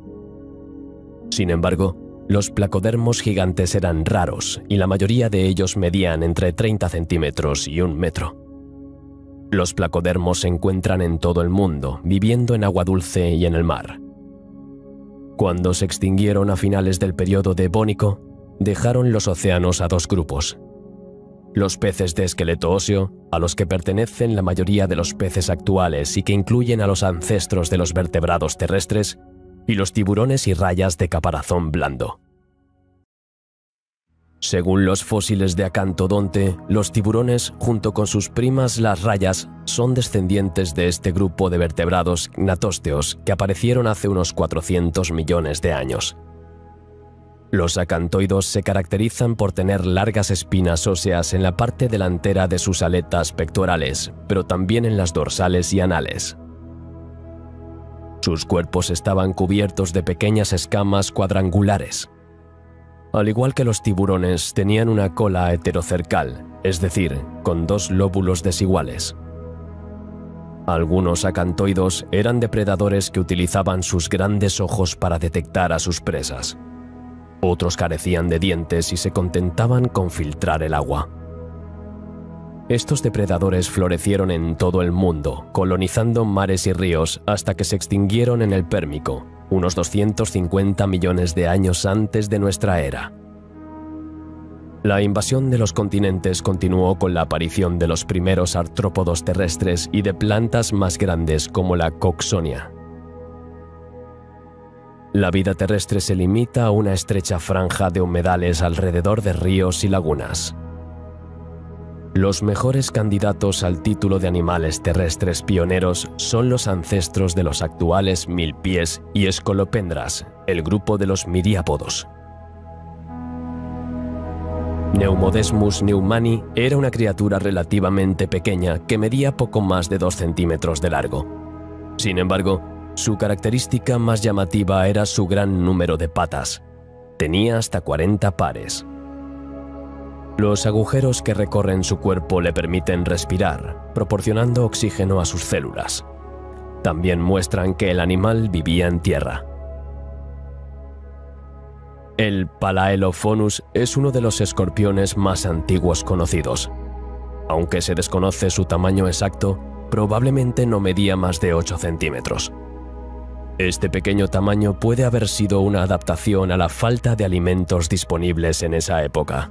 Sin embargo, los placodermos gigantes eran raros y la mayoría de ellos medían entre 30 centímetros y 1 metro. Los placodermos se encuentran en todo el mundo, viviendo en agua dulce y en el mar. Cuando se extinguieron a finales del período devónico, dejaron los océanos a 2 grupos. Los peces de esqueleto óseo, a los que pertenecen la mayoría de los peces actuales y que incluyen a los ancestros de los vertebrados terrestres, y los tiburones y rayas de caparazón blando. Según los fósiles de Acantodonte, los tiburones, junto con sus primas las rayas, son descendientes de este grupo de vertebrados gnatósteos que aparecieron hace unos 400 millones de años. Los acantoidos se caracterizan por tener largas espinas óseas en la parte delantera de sus aletas pectorales, pero también en las dorsales y anales. Sus cuerpos estaban cubiertos de pequeñas escamas cuadrangulares. Al igual que los tiburones, tenían una cola heterocercal, es decir, con dos lóbulos desiguales. Algunos acantoidos eran depredadores que utilizaban sus grandes ojos para detectar a sus presas. Otros carecían de dientes y se contentaban con filtrar el agua. Estos depredadores florecieron en todo el mundo, colonizando mares y ríos hasta que se extinguieron en el Pérmico, unos 250 millones de años antes de nuestra era. La invasión de los continentes continuó con la aparición de los primeros artrópodos terrestres y de plantas más grandes como la Coxonia. La vida terrestre se limita a una estrecha franja de humedales alrededor de ríos y lagunas. Los mejores candidatos al título de animales terrestres pioneros son los ancestros de los actuales milpies y escolopendras, el grupo de los miriápodos. Neumodesmus neumani era una criatura relativamente pequeña que medía poco más de 2 centímetros de largo. Sin embargo, su característica más llamativa era su gran número de patas. Tenía hasta 40 pares. Los agujeros que recorren su cuerpo le permiten respirar, proporcionando oxígeno a sus células. También muestran que el animal vivía en tierra. El Palaeolophonus es uno de los escorpiones más antiguos conocidos. Aunque se desconoce su tamaño exacto, probablemente no medía más de 8 centímetros. Este pequeño tamaño puede haber sido una adaptación a la falta de alimentos disponibles en esa época.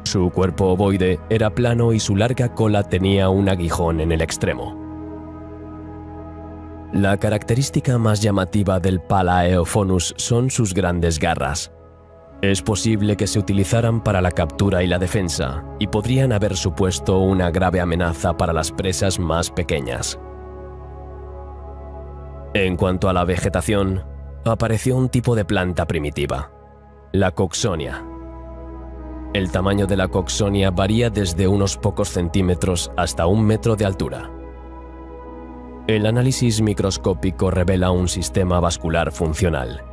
Su cuerpo ovoide era plano y su larga cola tenía un aguijón en el extremo. La característica más llamativa del Palaeophonus son sus grandes garras. Es posible que se utilizaran para la captura y la defensa, y podrían haber supuesto una grave amenaza para las presas más pequeñas. En cuanto a la vegetación, apareció un tipo de planta primitiva, la Coxonia. El tamaño de la Coxonia varía desde unos pocos centímetros hasta 1 metro de altura. El análisis microscópico revela un sistema vascular funcional.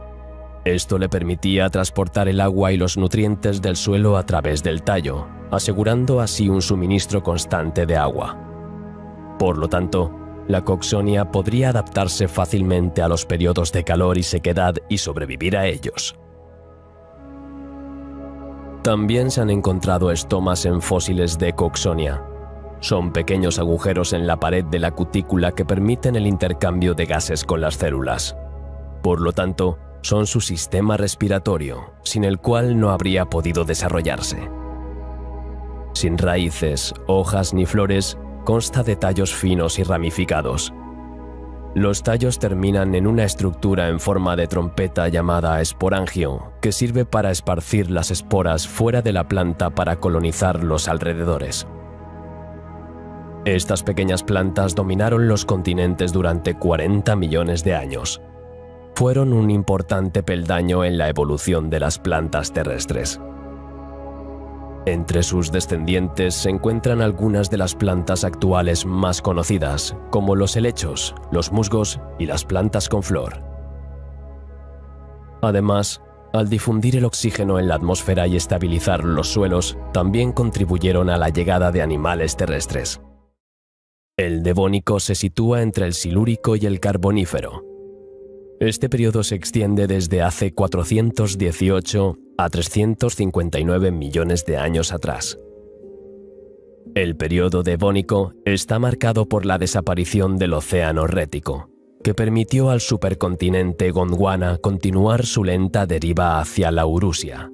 Esto le permitía transportar el agua y los nutrientes del suelo a través del tallo, asegurando así un suministro constante de agua. Por lo tanto, la Coxonia podría adaptarse fácilmente a los periodos de calor y sequedad y sobrevivir a ellos. También se han encontrado estomas en fósiles de Coxonia. Son pequeños agujeros en la pared de la cutícula que permiten el intercambio de gases con las células. Por lo tanto, son su sistema respiratorio, sin el cual no habría podido desarrollarse. Sin raíces, hojas ni flores, consta de tallos finos y ramificados. Los tallos terminan en una estructura en forma de trompeta llamada esporangio, que sirve para esparcir las esporas fuera de la planta para colonizar los alrededores. Estas pequeñas plantas dominaron los continentes durante 40 millones de años. Fueron un importante peldaño en la evolución de las plantas terrestres. Entre sus descendientes se encuentran algunas de las plantas actuales más conocidas, como los helechos, los musgos y las plantas con flor. Además, al difundir el oxígeno en la atmósfera y estabilizar los suelos, también contribuyeron a la llegada de animales terrestres. El Devónico se sitúa entre el Silúrico y el Carbonífero. Este periodo se extiende desde hace 418 a 359 millones de años atrás. El periodo devónico está marcado por la desaparición del Océano Rético, que permitió al supercontinente Gondwana continuar su lenta deriva hacia la Eurusia.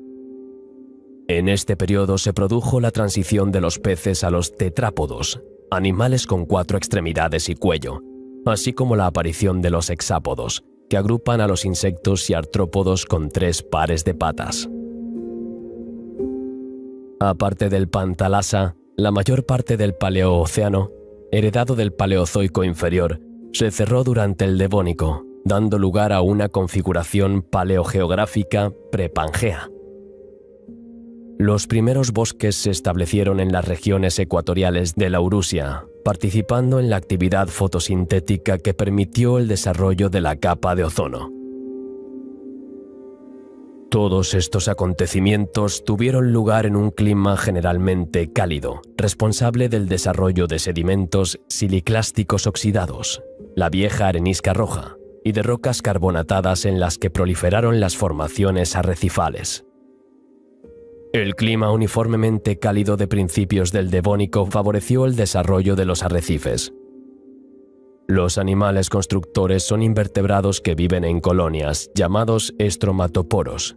En este periodo se produjo la transición de los peces a los tetrápodos, animales con 4 extremidades y cuello, así como la aparición de los hexápodos, que agrupan a los insectos y artrópodos con 3 pares de patas. Aparte del Pantalasa, la mayor parte del Paleoocéano, heredado del Paleozoico inferior, se cerró durante el Devónico, dando lugar a una configuración paleogeográfica prepangea. Los primeros bosques se establecieron en las regiones ecuatoriales de Laurasia, participando en la actividad fotosintética que permitió el desarrollo de la capa de ozono. Todos estos acontecimientos tuvieron lugar en un clima generalmente cálido, responsable del desarrollo de sedimentos siliclásticos oxidados, la vieja arenisca roja, y de rocas carbonatadas en las que proliferaron las formaciones arrecifales. El clima uniformemente cálido de principios del Devónico favoreció el desarrollo de los arrecifes. Los animales constructores son invertebrados que viven en colonias, llamados estromatoporos.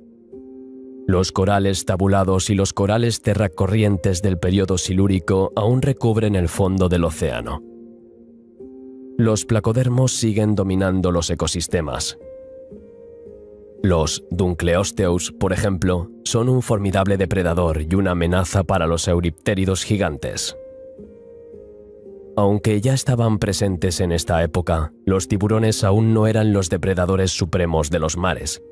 Los corales tabulados y los corales terracorrientes del período silúrico aún recubren el fondo del océano. Los placodermos siguen dominando los ecosistemas. Los Dunkleosteus, por ejemplo, son un formidable depredador y una amenaza para los euriptéridos gigantes. Aunque ya estaban presentes en esta época, los tiburones aún no eran los depredadores supremos de los mares.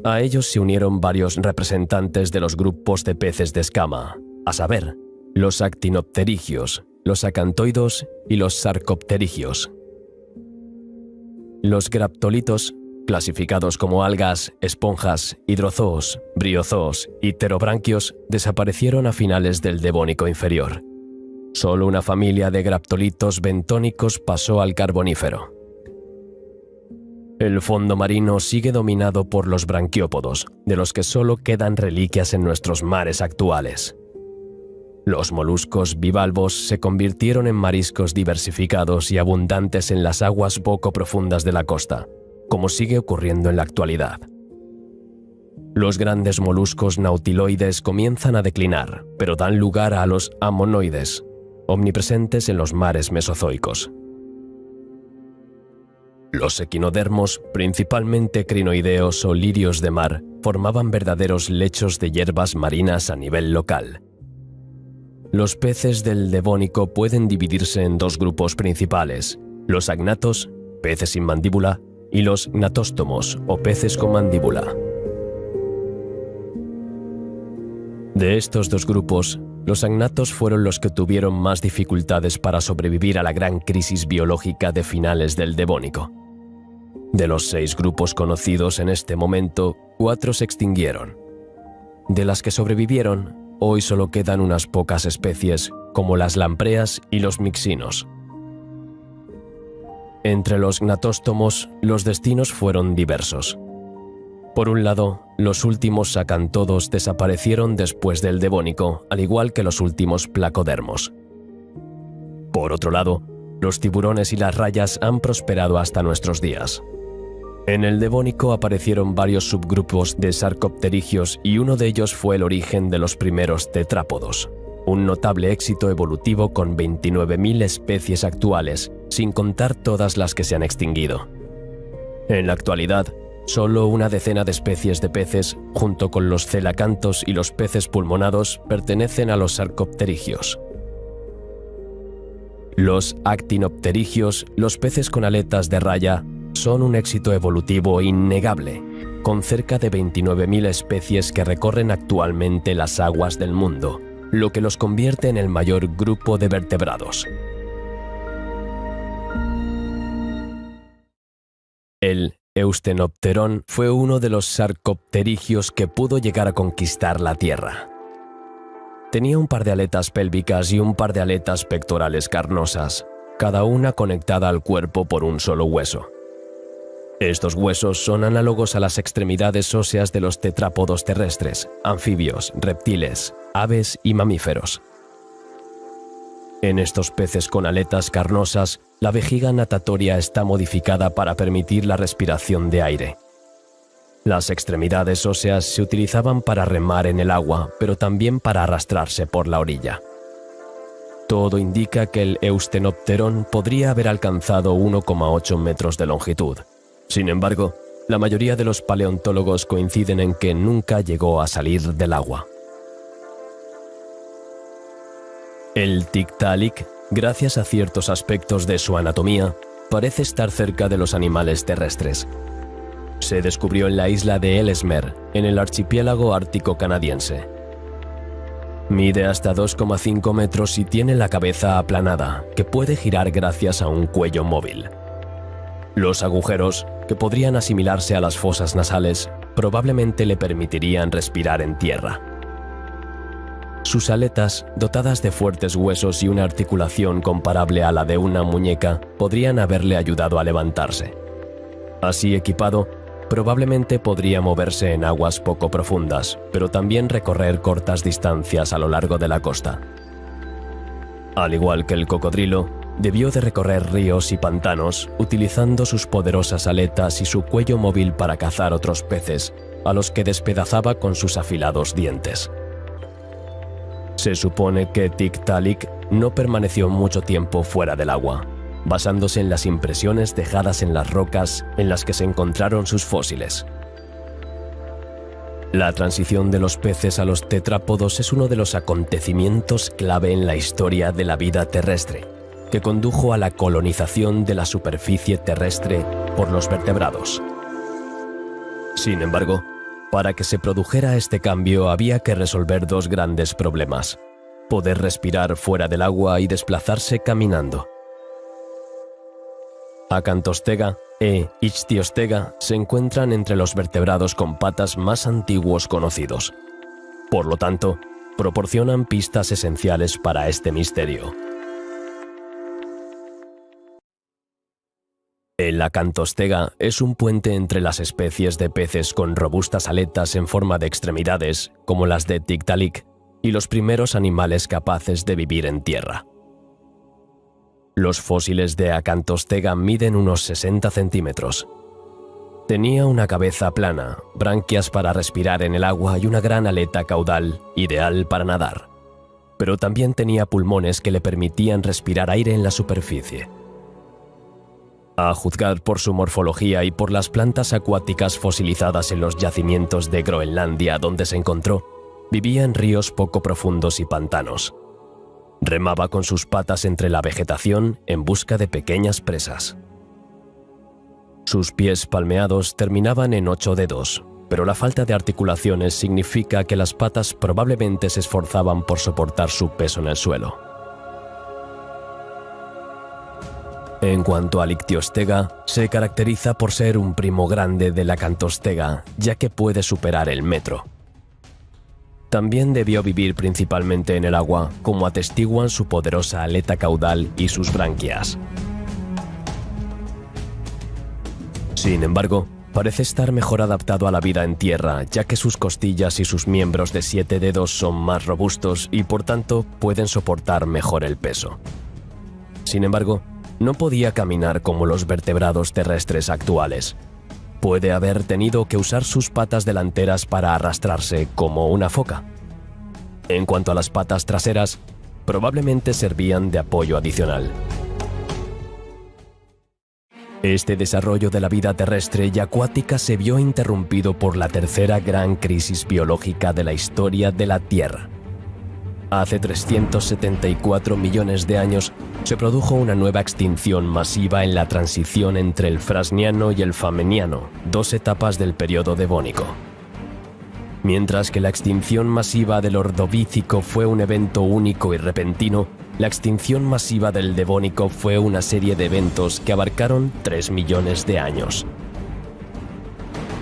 A ellos se unieron varios representantes de los grupos de peces de escama, a saber, los actinopterigios, los acantoidos y los sarcopterigios. Los graptolitos, clasificados como algas, esponjas, hidrozoos, briozoos y pterobranquios, desaparecieron a finales del Devónico inferior. Solo una familia de graptolitos bentónicos pasó al Carbonífero. El fondo marino sigue dominado por los branquiópodos, de los que solo quedan reliquias en nuestros mares actuales. Los moluscos bivalvos se convirtieron en mariscos diversificados y abundantes en las aguas poco profundas de la costa, como sigue ocurriendo en la actualidad. Los grandes moluscos nautiloides comienzan a declinar, pero dan lugar a los amonoides, omnipresentes en los mares mesozoicos. Los equinodermos, principalmente crinoideos o lirios de mar, formaban verdaderos lechos de hierbas marinas a nivel local. Los peces del Devónico pueden dividirse en dos grupos principales: los agnatos, peces sin mandíbula, y los gnatóstomos, o peces con mandíbula. De estos dos grupos, los agnatos fueron los que tuvieron más dificultades para sobrevivir a la gran crisis biológica de finales del Devónico. De los 6 grupos conocidos en este momento, 4 se extinguieron. De las que sobrevivieron, hoy solo quedan unas pocas especies, como las lampreas y los mixinos. Entre los gnatóstomos, los destinos fueron diversos. Por un lado, los últimos acantodos desaparecieron después del Devónico, al igual que los últimos placodermos. Por otro lado, los tiburones y las rayas han prosperado hasta nuestros días. En el Devónico aparecieron varios subgrupos de sarcopterigios y uno de ellos fue el origen de los primeros tetrápodos, un notable éxito evolutivo con 29.000 especies actuales, sin contar todas las que se han extinguido. En la actualidad, solo una decena de especies de peces, junto con los celacantos y los peces pulmonados, pertenecen a los sarcopterigios. Los actinopterigios, los peces con aletas de raya, son un éxito evolutivo innegable, con cerca de 29.000 especies que recorren actualmente las aguas del mundo, lo que los convierte en el mayor grupo de vertebrados. El Eustenopterón fue uno de los sarcopterigios que pudo llegar a conquistar la Tierra. Tenía un par de aletas pélvicas y un par de aletas pectorales carnosas, cada una conectada al cuerpo por un solo hueso. Estos huesos son análogos a las extremidades óseas de los tetrápodos terrestres, anfibios, reptiles, aves y mamíferos. En estos peces con aletas carnosas, la vejiga natatoria está modificada para permitir la respiración de aire. Las extremidades óseas se utilizaban para remar en el agua, pero también para arrastrarse por la orilla. Todo indica que el Eustenopterón podría haber alcanzado 1,8 metros de longitud. Sin embargo, la mayoría de los paleontólogos coinciden en que nunca llegó a salir del agua. El Tiktaalik, gracias a ciertos aspectos de su anatomía, parece estar cerca de los animales terrestres. Se descubrió en la isla de Ellesmere, en el archipiélago ártico canadiense. Mide hasta 2,5 metros y tiene la cabeza aplanada, que puede girar gracias a un cuello móvil. Los agujeros, que podrían asimilarse a las fosas nasales, probablemente le permitirían respirar en tierra. Sus aletas, dotadas de fuertes huesos y una articulación comparable a la de una muñeca, podrían haberle ayudado a levantarse. Así equipado, probablemente podría moverse en aguas poco profundas, pero también recorrer cortas distancias a lo largo de la costa. Al igual que el cocodrilo, debió de recorrer ríos y pantanos utilizando sus poderosas aletas y su cuello móvil para cazar otros peces, a los que despedazaba con sus afilados dientes. Se supone que Tiktaalik no permaneció mucho tiempo fuera del agua, basándose en las impresiones dejadas en las rocas en las que se encontraron sus fósiles. La transición de los peces a los tetrápodos es uno de los acontecimientos clave en la historia de la vida terrestre, que condujo a la colonización de la superficie terrestre por los vertebrados. Sin embargo, para que se produjera este cambio había que resolver dos grandes problemas: poder respirar fuera del agua y desplazarse caminando. Acantostega e Ichthyostega se encuentran entre los vertebrados con patas más antiguos conocidos. Por lo tanto, proporcionan pistas esenciales para este misterio. El Acantostega es un puente entre las especies de peces con robustas aletas en forma de extremidades, como las de Tiktaalik, y los primeros animales capaces de vivir en tierra. Los fósiles de Acantostega miden unos 60 centímetros. Tenía una cabeza plana, branquias para respirar en el agua y una gran aleta caudal, ideal para nadar. Pero también tenía pulmones que le permitían respirar aire en la superficie. A juzgar por su morfología y por las plantas acuáticas fosilizadas en los yacimientos de Groenlandia donde se encontró, vivía en ríos poco profundos y pantanos. Remaba con sus patas entre la vegetación en busca de pequeñas presas. Sus pies palmeados terminaban en 8 dedos, pero la falta de articulaciones significa que las patas probablemente se esforzaban por soportar su peso en el suelo. En cuanto al Ichthyostega, se caracteriza por ser un primo grande del Acantostega, ya que puede superar el metro. También debió vivir principalmente en el agua, como atestiguan su poderosa aleta caudal y sus branquias. Sin embargo, parece estar mejor adaptado a la vida en tierra, ya que sus costillas y sus miembros de 7 dedos son más robustos y por tanto pueden soportar mejor el peso. Sin embargo, no podía caminar como los vertebrados terrestres actuales. Puede haber tenido que usar sus patas delanteras para arrastrarse como una foca. En cuanto a las patas traseras, probablemente servían de apoyo adicional. Este desarrollo de la vida terrestre y acuática se vio interrumpido por la tercera gran crisis biológica de la historia de la Tierra. Hace 374 millones de años se produjo una nueva extinción masiva en la transición entre el Frasniano y el Fameniano, dos etapas del período devónico. Mientras que la extinción masiva del Ordovícico fue un evento único y repentino, la extinción masiva del Devónico fue una serie de eventos que abarcaron 3 millones de años.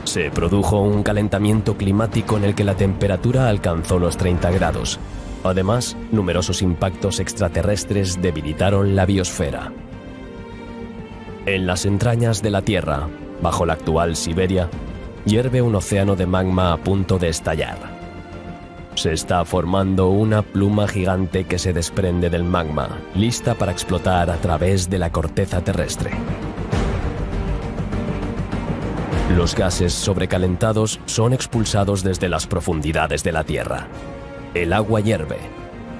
Se produjo un calentamiento climático en el que la temperatura alcanzó los 30 grados. Además, numerosos impactos extraterrestres debilitaron la biosfera. En las entrañas de la Tierra, bajo la actual Siberia, hierve un océano de magma a punto de estallar. Se está formando una pluma gigante que se desprende del magma, lista para explotar a través de la corteza terrestre. Los gases sobrecalentados son expulsados desde las profundidades de la Tierra. El agua hierve.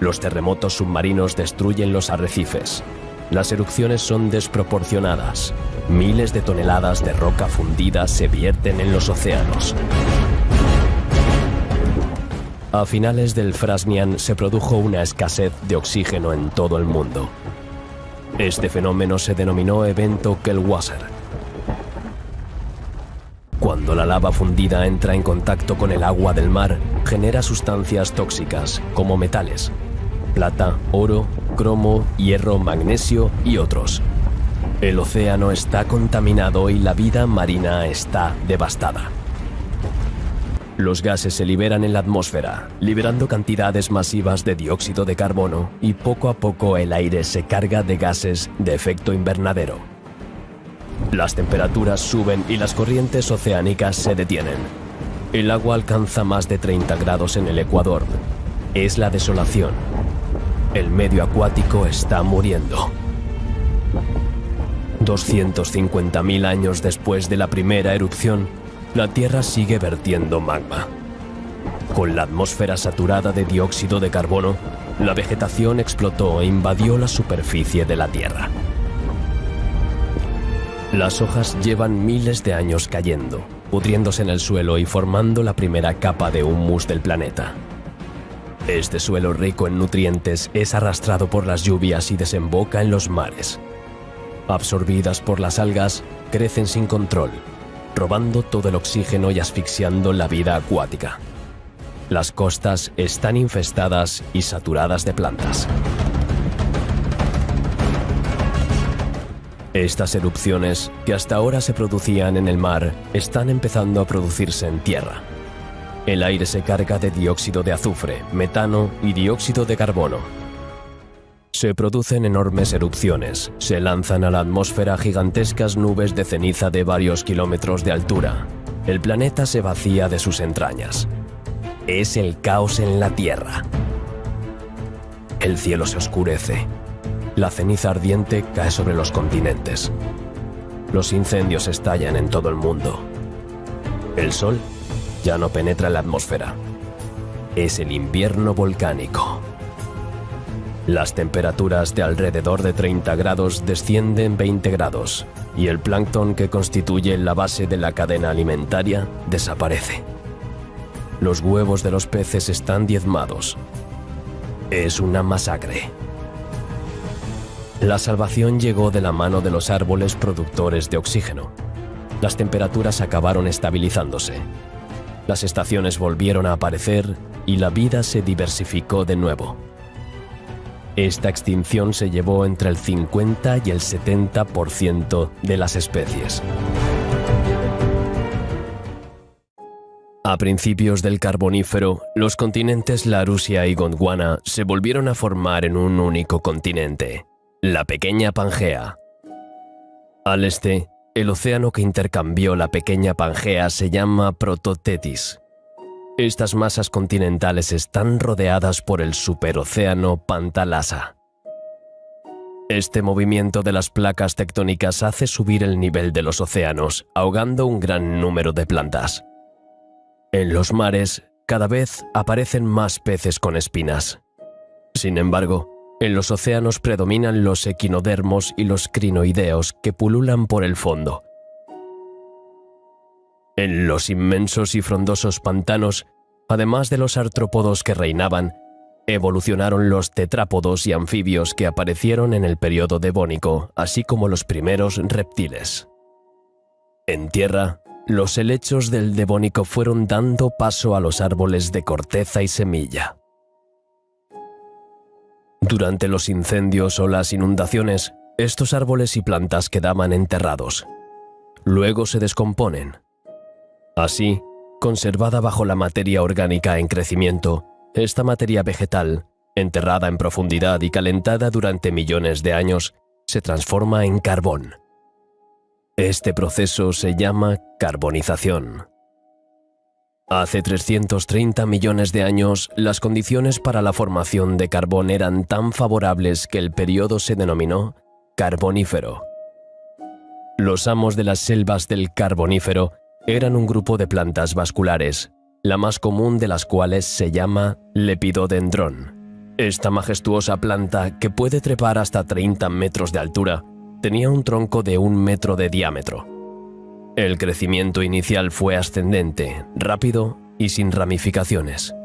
Los terremotos submarinos destruyen los arrecifes. Las erupciones son desproporcionadas. Miles de toneladas de roca fundida se vierten en los océanos. A finales del Frasnian se produjo una escasez de oxígeno en todo el mundo. Este fenómeno se denominó evento Kellwasser. Cuando la lava fundida entra en contacto con el agua del mar, genera sustancias tóxicas como metales, plata, oro, cromo, hierro, magnesio y otros. El océano está contaminado y la vida marina está devastada. Los gases se liberan en la atmósfera, liberando cantidades masivas de dióxido de carbono, y poco a poco el aire se carga de gases de efecto invernadero. Las temperaturas suben y las corrientes oceánicas se detienen. El agua alcanza más de 30 grados en el Ecuador. Es la desolación. El medio acuático está muriendo. 250.000 años después de la primera erupción, la Tierra sigue vertiendo magma. Con la atmósfera saturada de dióxido de carbono, la vegetación explotó e invadió la superficie de la Tierra. Las hojas llevan miles de años cayendo, pudriéndose en el suelo y formando la primera capa de humus del planeta. Este suelo rico en nutrientes es arrastrado por las lluvias y desemboca en los mares. Absorbidas por las algas, crecen sin control, robando todo el oxígeno y asfixiando la vida acuática. Las costas están infestadas y saturadas de plantas. Estas erupciones, que hasta ahora se producían en el mar, están empezando a producirse en tierra. El aire se carga de dióxido de azufre, metano y dióxido de carbono. Se producen enormes erupciones, se lanzan a la atmósfera gigantescas nubes de ceniza de varios kilómetros de altura. El planeta se vacía de sus entrañas. Es el caos en la Tierra. El cielo se oscurece. La ceniza ardiente cae sobre los continentes. Los incendios estallan en todo el mundo. El sol ya no penetra en la atmósfera. Es el invierno volcánico. Las temperaturas de alrededor de 30 grados descienden 20 grados y el plancton que constituye la base de la cadena alimentaria desaparece. Los huevos de los peces están diezmados. Es una masacre. La salvación llegó de la mano de los árboles productores de oxígeno. Las temperaturas acabaron estabilizándose. Las estaciones volvieron a aparecer y la vida se diversificó de nuevo. Esta extinción se llevó entre el 50 y el 70% de las especies. A principios del Carbonífero, los continentes Larusia y Gondwana se volvieron a formar en un único continente, la Pequeña Pangea. Al este, el océano que intercambió la Pequeña Pangea se llama Prototetis. Estas masas continentales están rodeadas por el superocéano Pantalasa. Este movimiento de las placas tectónicas hace subir el nivel de los océanos, ahogando un gran número de plantas. En los mares, cada vez aparecen más peces con espinas. Sin embargo, en los océanos predominan los equinodermos y los crinoideos que pululan por el fondo. En los inmensos y frondosos pantanos, además de los artrópodos que reinaban, evolucionaron los tetrápodos y anfibios que aparecieron en el período devónico, así como los primeros reptiles. En tierra, los helechos del devónico fueron dando paso a los árboles de corteza y semilla. Durante los incendios o las inundaciones, estos árboles y plantas quedaban enterrados. Luego se descomponen. Así, conservada bajo la materia orgánica en crecimiento, esta materia vegetal, enterrada en profundidad y calentada durante millones de años, se transforma en carbón. Este proceso se llama carbonización. Hace 330 millones de años, las condiciones para la formación de carbón eran tan favorables que el periodo se denominó Carbonífero. Los amos de las selvas del Carbonífero eran un grupo de plantas vasculares, la más común de las cuales se llama lepidodendrón. Esta majestuosa planta, que puede trepar hasta 30 metros de altura, tenía un tronco de 1 metro de diámetro. El crecimiento inicial fue ascendente, rápido y sin ramificaciones.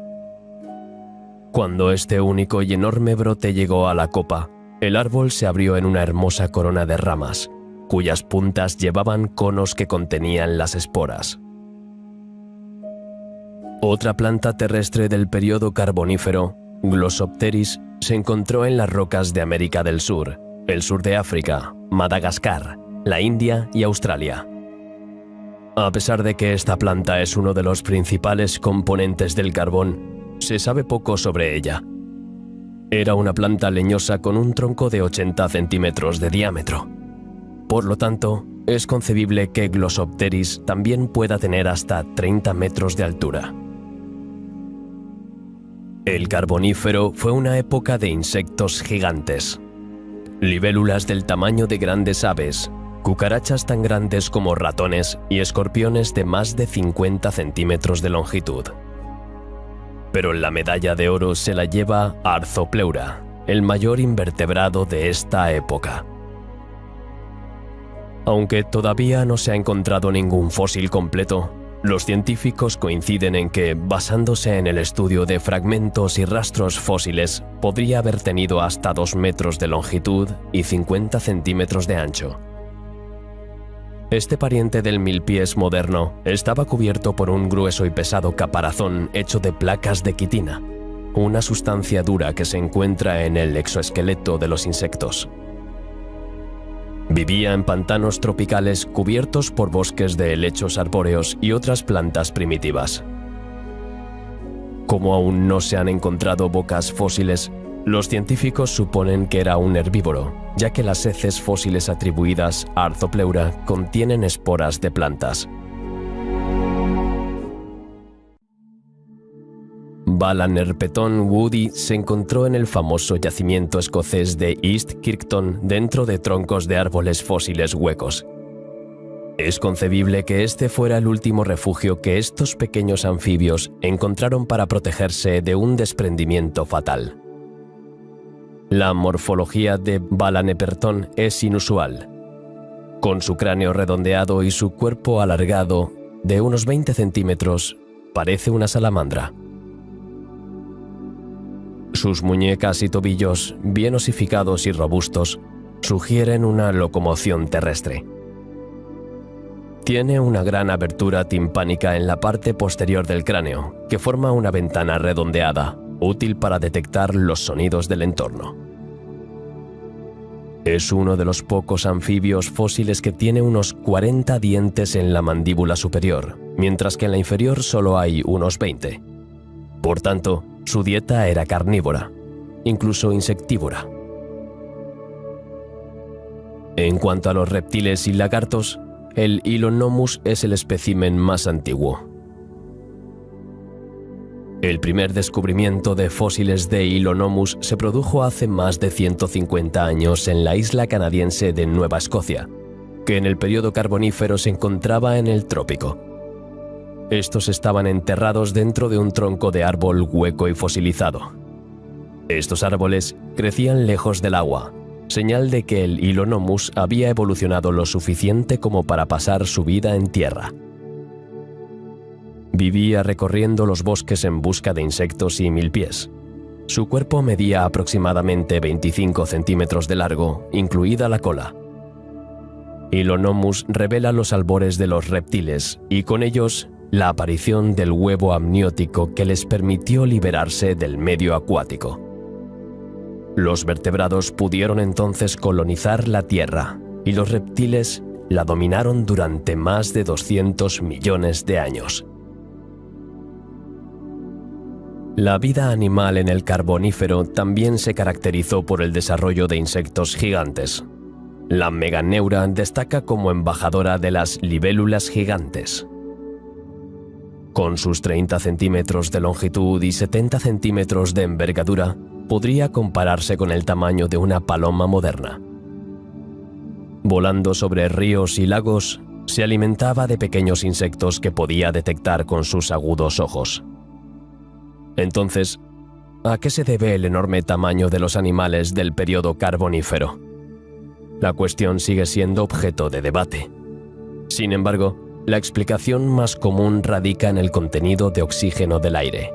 Cuando este único y enorme brote llegó a la copa, el árbol se abrió en una hermosa corona de ramas, cuyas puntas llevaban conos que contenían las esporas. Otra planta terrestre del período carbonífero, Glossopteris, se encontró en las rocas de América del Sur, el sur de África, Madagascar, la India y Australia. A pesar de que esta planta es uno de los principales componentes del carbón, se sabe poco sobre ella. Era una planta leñosa con un tronco de 80 centímetros de diámetro. Por lo tanto, es concebible que Glossopteris también pueda tener hasta 30 metros de altura. El Carbonífero fue una época de insectos gigantes. Libélulas del tamaño de grandes aves, cucarachas tan grandes como ratones y escorpiones de más de 50 centímetros de longitud. Pero la medalla de oro se la lleva Arthropleura, el mayor invertebrado de esta época. Aunque todavía no se ha encontrado ningún fósil completo, los científicos coinciden en que, basándose en el estudio de fragmentos y rastros fósiles, podría haber tenido hasta 2 metros de longitud y 50 centímetros de ancho. Este pariente del milpiés moderno estaba cubierto por un grueso y pesado caparazón hecho de placas de quitina, una sustancia dura que se encuentra en el exoesqueleto de los insectos. Vivía en pantanos tropicales cubiertos por bosques de helechos arbóreos y otras plantas primitivas. Como aún no se han encontrado bocas fósiles, los científicos suponen que era un herbívoro, ya que las heces fósiles atribuidas a Arthropleura contienen esporas de plantas. Balanerpeton woodi se encontró en el famoso yacimiento escocés de East Kirkton dentro de troncos de árboles fósiles huecos. Es concebible que este fuera el último refugio que estos pequeños anfibios encontraron para protegerse de un desprendimiento fatal. La morfología de Balanerpeton es inusual. Con su cráneo redondeado y su cuerpo alargado de unos 20 centímetros, parece una salamandra. Sus muñecas y tobillos, bien osificados y robustos, sugieren una locomoción terrestre. Tiene una gran abertura timpánica en la parte posterior del cráneo, que forma una ventana redondeada, útil para detectar los sonidos del entorno. Es uno de los pocos anfibios fósiles que tiene unos 40 dientes en la mandíbula superior, mientras que en la inferior solo hay unos 20. Por tanto, su dieta era carnívora, incluso insectívora. En cuanto a los reptiles y lagartos, el Hylonomus es el espécimen más antiguo. El primer descubrimiento de fósiles de Hylonomus se produjo hace más de 150 años en la isla canadiense de Nueva Escocia, que en el período carbonífero se encontraba en el trópico. Estos estaban enterrados dentro de un tronco de árbol hueco y fosilizado. Estos árboles crecían lejos del agua, señal de que el Hylonomus había evolucionado lo suficiente como para pasar su vida en tierra. Vivía recorriendo los bosques en busca de insectos y milpiés. Su cuerpo medía aproximadamente 25 centímetros de largo, incluida la cola. Hylonomus revela los albores de los reptiles y con ellos la aparición del huevo amniótico que les permitió liberarse del medio acuático. Los vertebrados pudieron entonces colonizar la Tierra y los reptiles la dominaron durante más de 200 millones de años. La vida animal en el Carbonífero también se caracterizó por el desarrollo de insectos gigantes. La Meganeura destaca como embajadora de las libélulas gigantes. Con sus 30 centímetros de longitud y 70 centímetros de envergadura, podría compararse con el tamaño de una paloma moderna. Volando sobre ríos y lagos, se alimentaba de pequeños insectos que podía detectar con sus agudos ojos. Entonces, ¿a qué se debe el enorme tamaño de los animales del período carbonífero? La cuestión sigue siendo objeto de debate. Sin embargo, la explicación más común radica en el contenido de oxígeno del aire.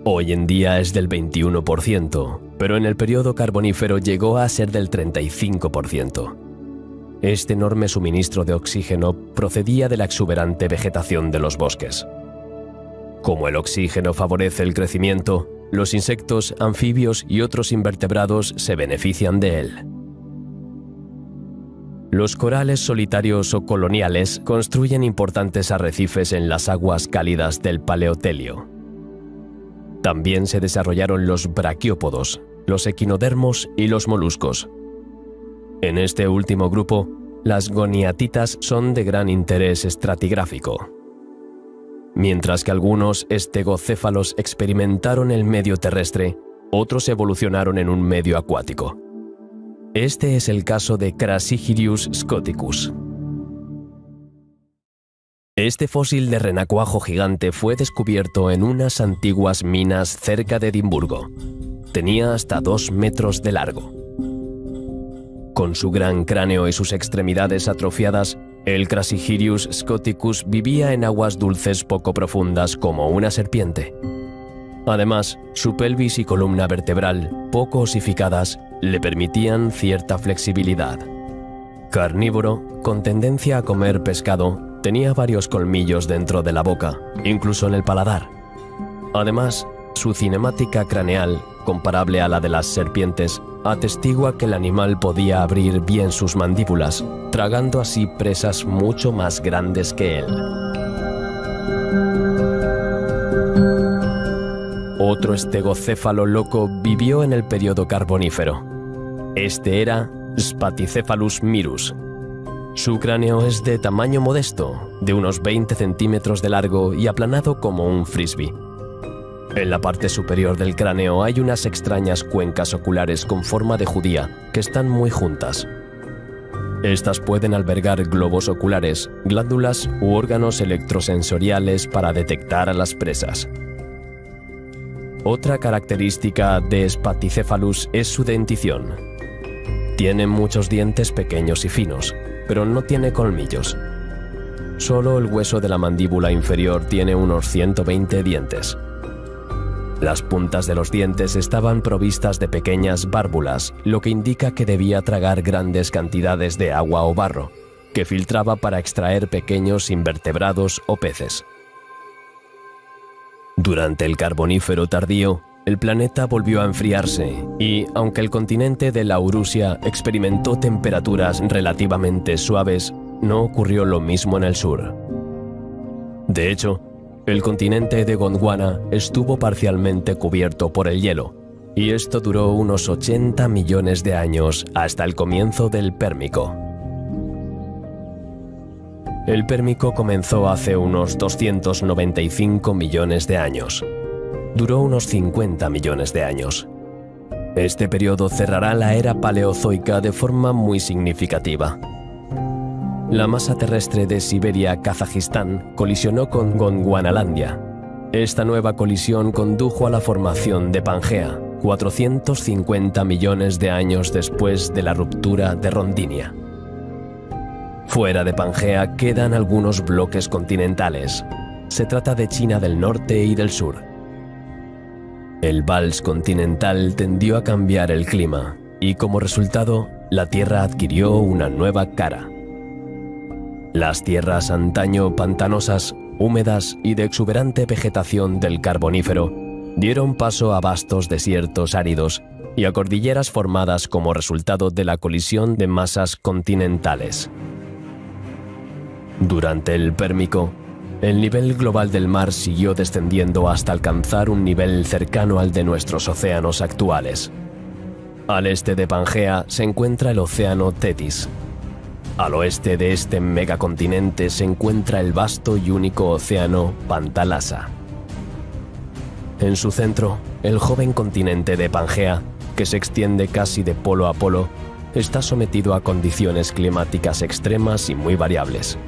Hoy en día es del 21%, pero en el periodo carbonífero llegó a ser del 35%. Este enorme suministro de oxígeno procedía de la exuberante vegetación de los bosques. Como el oxígeno favorece el crecimiento, los insectos, anfibios y otros invertebrados se benefician de él. Los corales solitarios o coloniales construyen importantes arrecifes en las aguas cálidas del Paleotelio. También se desarrollaron los braquiópodos, los equinodermos y los moluscos. En este último grupo, las goniatitas son de gran interés estratigráfico. Mientras que algunos estegocéfalos experimentaron el medio terrestre, otros evolucionaron en un medio acuático. Este es el caso de Crassigyrius scoticus. Este fósil de renacuajo gigante fue descubierto en unas antiguas minas cerca de Edimburgo. Tenía hasta 2 metros de largo. Con su gran cráneo y sus extremidades atrofiadas, el Crassigyrius scoticus vivía en aguas dulces poco profundas como una serpiente. Además, su pelvis y columna vertebral, poco osificadas, le permitían cierta flexibilidad. Carnívoro, con tendencia a comer pescado, tenía varios colmillos dentro de la boca, incluso en el paladar. Además, su cinemática craneal, comparable a la de las serpientes, atestigua que el animal podía abrir bien sus mandíbulas, tragando así presas mucho más grandes que él. Otro estegocéfalo loco vivió en el periodo carbonífero. Este era Spatycephalus mirus. Su cráneo es de tamaño modesto, de unos 20 centímetros de largo y aplanado como un frisbee. En la parte superior del cráneo hay unas extrañas cuencas oculares con forma de judía que están muy juntas. Estas pueden albergar globos oculares, glándulas u órganos electrosensoriales para detectar a las presas. Otra característica de Spatycephalus es su dentición. Tiene muchos dientes pequeños y finos, pero no tiene colmillos. Solo el hueso de la mandíbula inferior tiene unos 120 dientes. Las puntas de los dientes estaban provistas de pequeñas válvulas, lo que indica que debía tragar grandes cantidades de agua o barro, que filtraba para extraer pequeños invertebrados o peces. Durante el Carbonífero tardío, el planeta volvió a enfriarse y, aunque el continente de Laurasia experimentó temperaturas relativamente suaves, no ocurrió lo mismo en el sur. De hecho, el continente de Gondwana estuvo parcialmente cubierto por el hielo, y esto duró unos 80 millones de años hasta el comienzo del Pérmico. El Pérmico comenzó hace unos 295 millones de años. Duró unos 50 millones de años. Este periodo cerrará la era paleozoica de forma muy significativa. La masa terrestre de Siberia-Kazajistán colisionó con Gondwanalandia. Esta nueva colisión condujo a la formación de Pangea, 450 millones de años después de la ruptura de Rondinia. Fuera de Pangea quedan algunos bloques continentales. Se trata de China del norte y del sur. El vals continental tendió a cambiar el clima y, como resultado, la Tierra adquirió una nueva cara. Las tierras antaño pantanosas, húmedas y de exuberante vegetación del Carbonífero dieron paso a vastos desiertos áridos y a cordilleras formadas como resultado de la colisión de masas continentales. Durante el Pérmico, el nivel global del mar siguió descendiendo hasta alcanzar un nivel cercano al de nuestros océanos actuales. Al este de Pangea se encuentra el océano Tetis. Al oeste de este megacontinente se encuentra el vasto y único océano Pantalasa. En su centro, el joven continente de Pangea, que se extiende casi de polo a polo, está sometido a condiciones climáticas extremas y muy variables.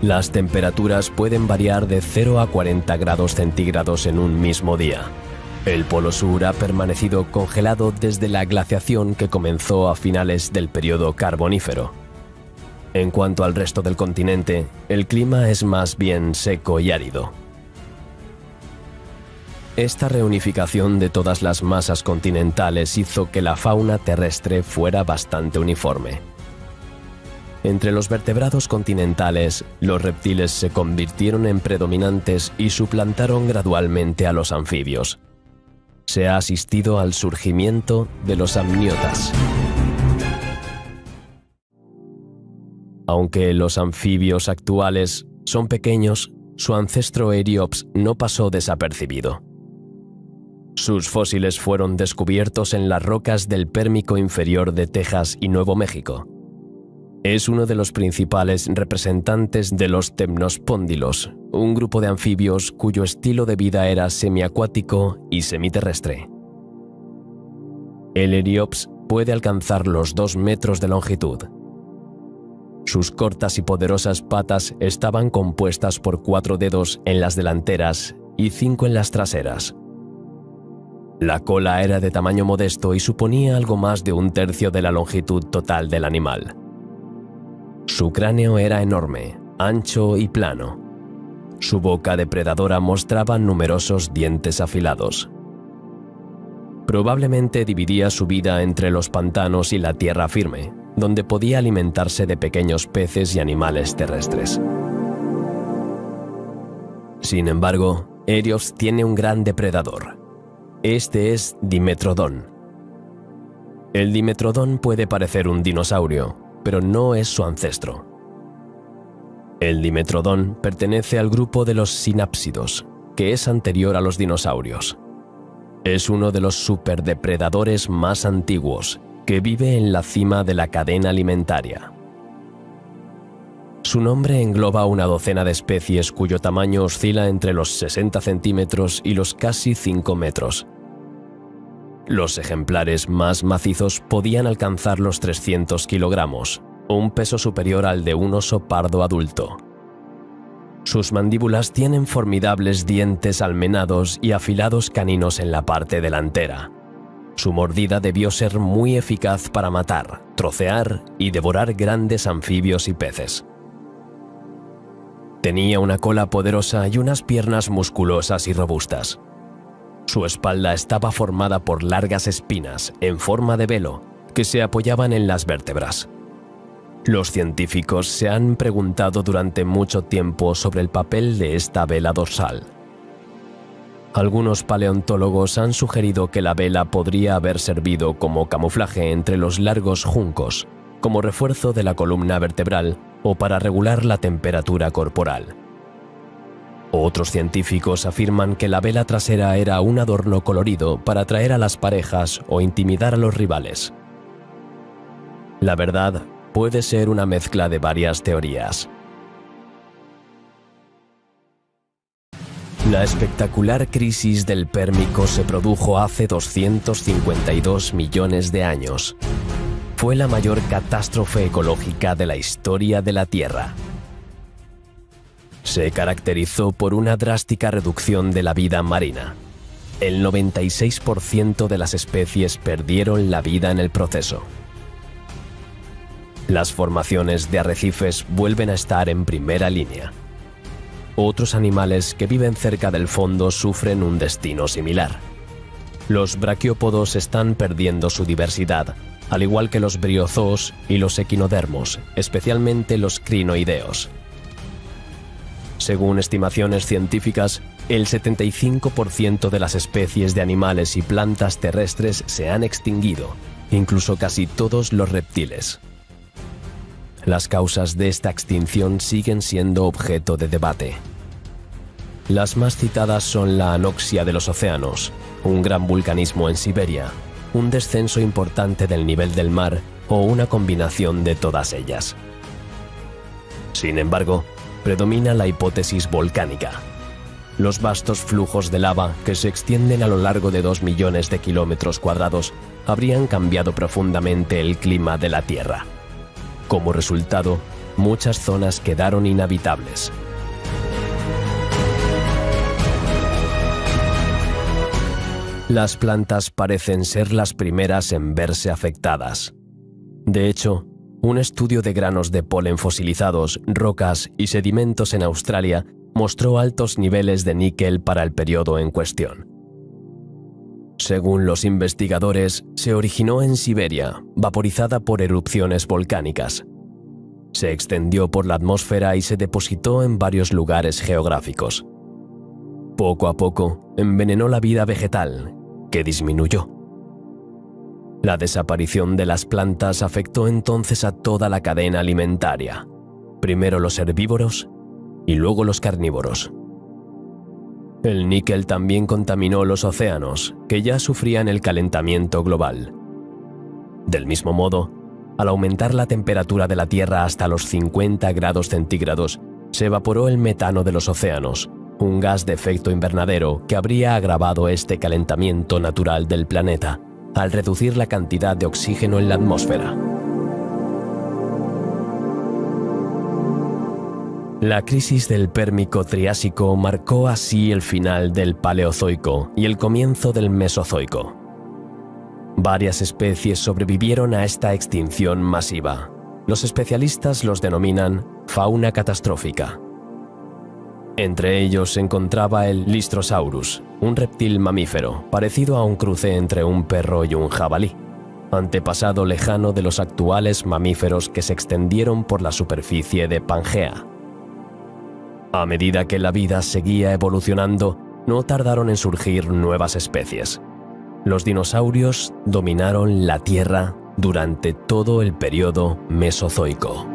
Las temperaturas pueden variar de 0 a 40 grados centígrados en un mismo día. El Polo Sur ha permanecido congelado desde la glaciación que comenzó a finales del periodo Carbonífero. En cuanto al resto del continente, el clima es más bien seco y árido. Esta reunificación de todas las masas continentales hizo que la fauna terrestre fuera bastante uniforme. Entre los vertebrados continentales, los reptiles se convirtieron en predominantes y suplantaron gradualmente a los anfibios. Se ha asistido al surgimiento de los amniotas. Aunque los anfibios actuales son pequeños, su ancestro Eriops no pasó desapercibido. Sus fósiles fueron descubiertos en las rocas del Pérmico inferior de Texas y Nuevo México. Es uno de los principales representantes de los temnospóndilos, un grupo de anfibios cuyo estilo de vida era semiacuático y semiterrestre. El Eriops puede alcanzar los 2 metros de longitud. Sus cortas y poderosas patas estaban compuestas por 4 dedos en las delanteras y 5 en las traseras. La cola era de tamaño modesto y suponía algo más de 1/3 de la longitud total del animal. Su cráneo era enorme, ancho y plano. Su boca depredadora mostraba numerosos dientes afilados. Probablemente dividía su vida entre los pantanos y la tierra firme, donde podía alimentarse de pequeños peces y animales terrestres. Sin embargo, Eriops tiene un gran depredador. Este es Dimetrodon. El Dimetrodon puede parecer un dinosaurio, pero no es su ancestro. El Dimetrodon pertenece al grupo de los sinápsidos, que es anterior a los dinosaurios. Es uno de los superdepredadores más antiguos, que vive en la cima de la cadena alimentaria. Su nombre engloba una docena de especies cuyo tamaño oscila entre los 60 centímetros y los casi 5 metros. Los ejemplares más macizos podían alcanzar los 300 kilogramos, un peso superior al de un oso pardo adulto. Sus mandíbulas tienen formidables dientes almenados y afilados caninos en la parte delantera. Su mordida debió ser muy eficaz para matar, trocear y devorar grandes anfibios y peces. Tenía una cola poderosa y unas piernas musculosas y robustas. Su espalda estaba formada por largas espinas en forma de velo que se apoyaban en las vértebras. Los científicos se han preguntado durante mucho tiempo sobre el papel de esta vela dorsal. Algunos paleontólogos han sugerido que la vela podría haber servido como camuflaje entre los largos juncos, como refuerzo de la columna vertebral o para regular la temperatura corporal. Otros científicos afirman que la vela trasera era un adorno colorido para atraer a las parejas o intimidar a los rivales. La verdad puede ser una mezcla de varias teorías. La espectacular crisis del Pérmico se produjo hace 252 millones de años. Fue la mayor catástrofe ecológica de la historia de la Tierra. Se caracterizó por una drástica reducción de la vida marina. El 96% de las especies perdieron la vida en el proceso. Las formaciones de arrecifes vuelven a estar en primera línea. Otros animales que viven cerca del fondo sufren un destino similar. Los braquiópodos están perdiendo su diversidad, al igual que los briozoos y los equinodermos, especialmente los crinoideos. Según estimaciones científicas, el 75% de las especies de animales y plantas terrestres se han extinguido, incluso casi todos los reptiles. Las causas de esta extinción siguen siendo objeto de debate. Las más citadas son la anoxia de los océanos, un gran vulcanismo en Siberia, un descenso importante del nivel del mar o una combinación de todas ellas. Sin embargo, predomina la hipótesis volcánica. Los vastos flujos de lava que se extienden a lo largo de 2 millones de kilómetros cuadrados habrían cambiado profundamente el clima de la Tierra. Como resultado, muchas zonas quedaron inhabitables. Las plantas parecen ser las primeras en verse afectadas. De hecho, un estudio de granos de polen fosilizados, rocas y sedimentos en Australia mostró altos niveles de níquel para el periodo en cuestión, Según los investigadores, se originó en Siberia, vaporizada por erupciones volcánicas. Se extendió por la atmósfera y se depositó en varios lugares geográficos. Poco a poco, envenenó la vida vegetal, que disminuyó. La desaparición de las plantas afectó entonces a toda la cadena alimentaria, primero los herbívoros y luego los carnívoros. El níquel también contaminó los océanos, que ya sufrían el calentamiento global. Del mismo modo, al aumentar la temperatura de la Tierra hasta los 50 grados centígrados, se evaporó el metano de los océanos, un gas de efecto invernadero que habría agravado este calentamiento natural del planeta, al reducir la cantidad de oxígeno en la atmósfera. La crisis del Pérmico-Triásico marcó así el final del Paleozoico y el comienzo del Mesozoico. Varias especies sobrevivieron a esta extinción masiva. Los especialistas los denominan fauna catastrófica. Entre ellos se encontraba el Lystrosaurus, un reptil mamífero, parecido a un cruce entre un perro y un jabalí, antepasado lejano de los actuales mamíferos que se extendieron por la superficie de Pangea. A medida que la vida seguía evolucionando, no tardaron en surgir nuevas especies. Los dinosaurios dominaron la Tierra durante todo el periodo Mesozoico.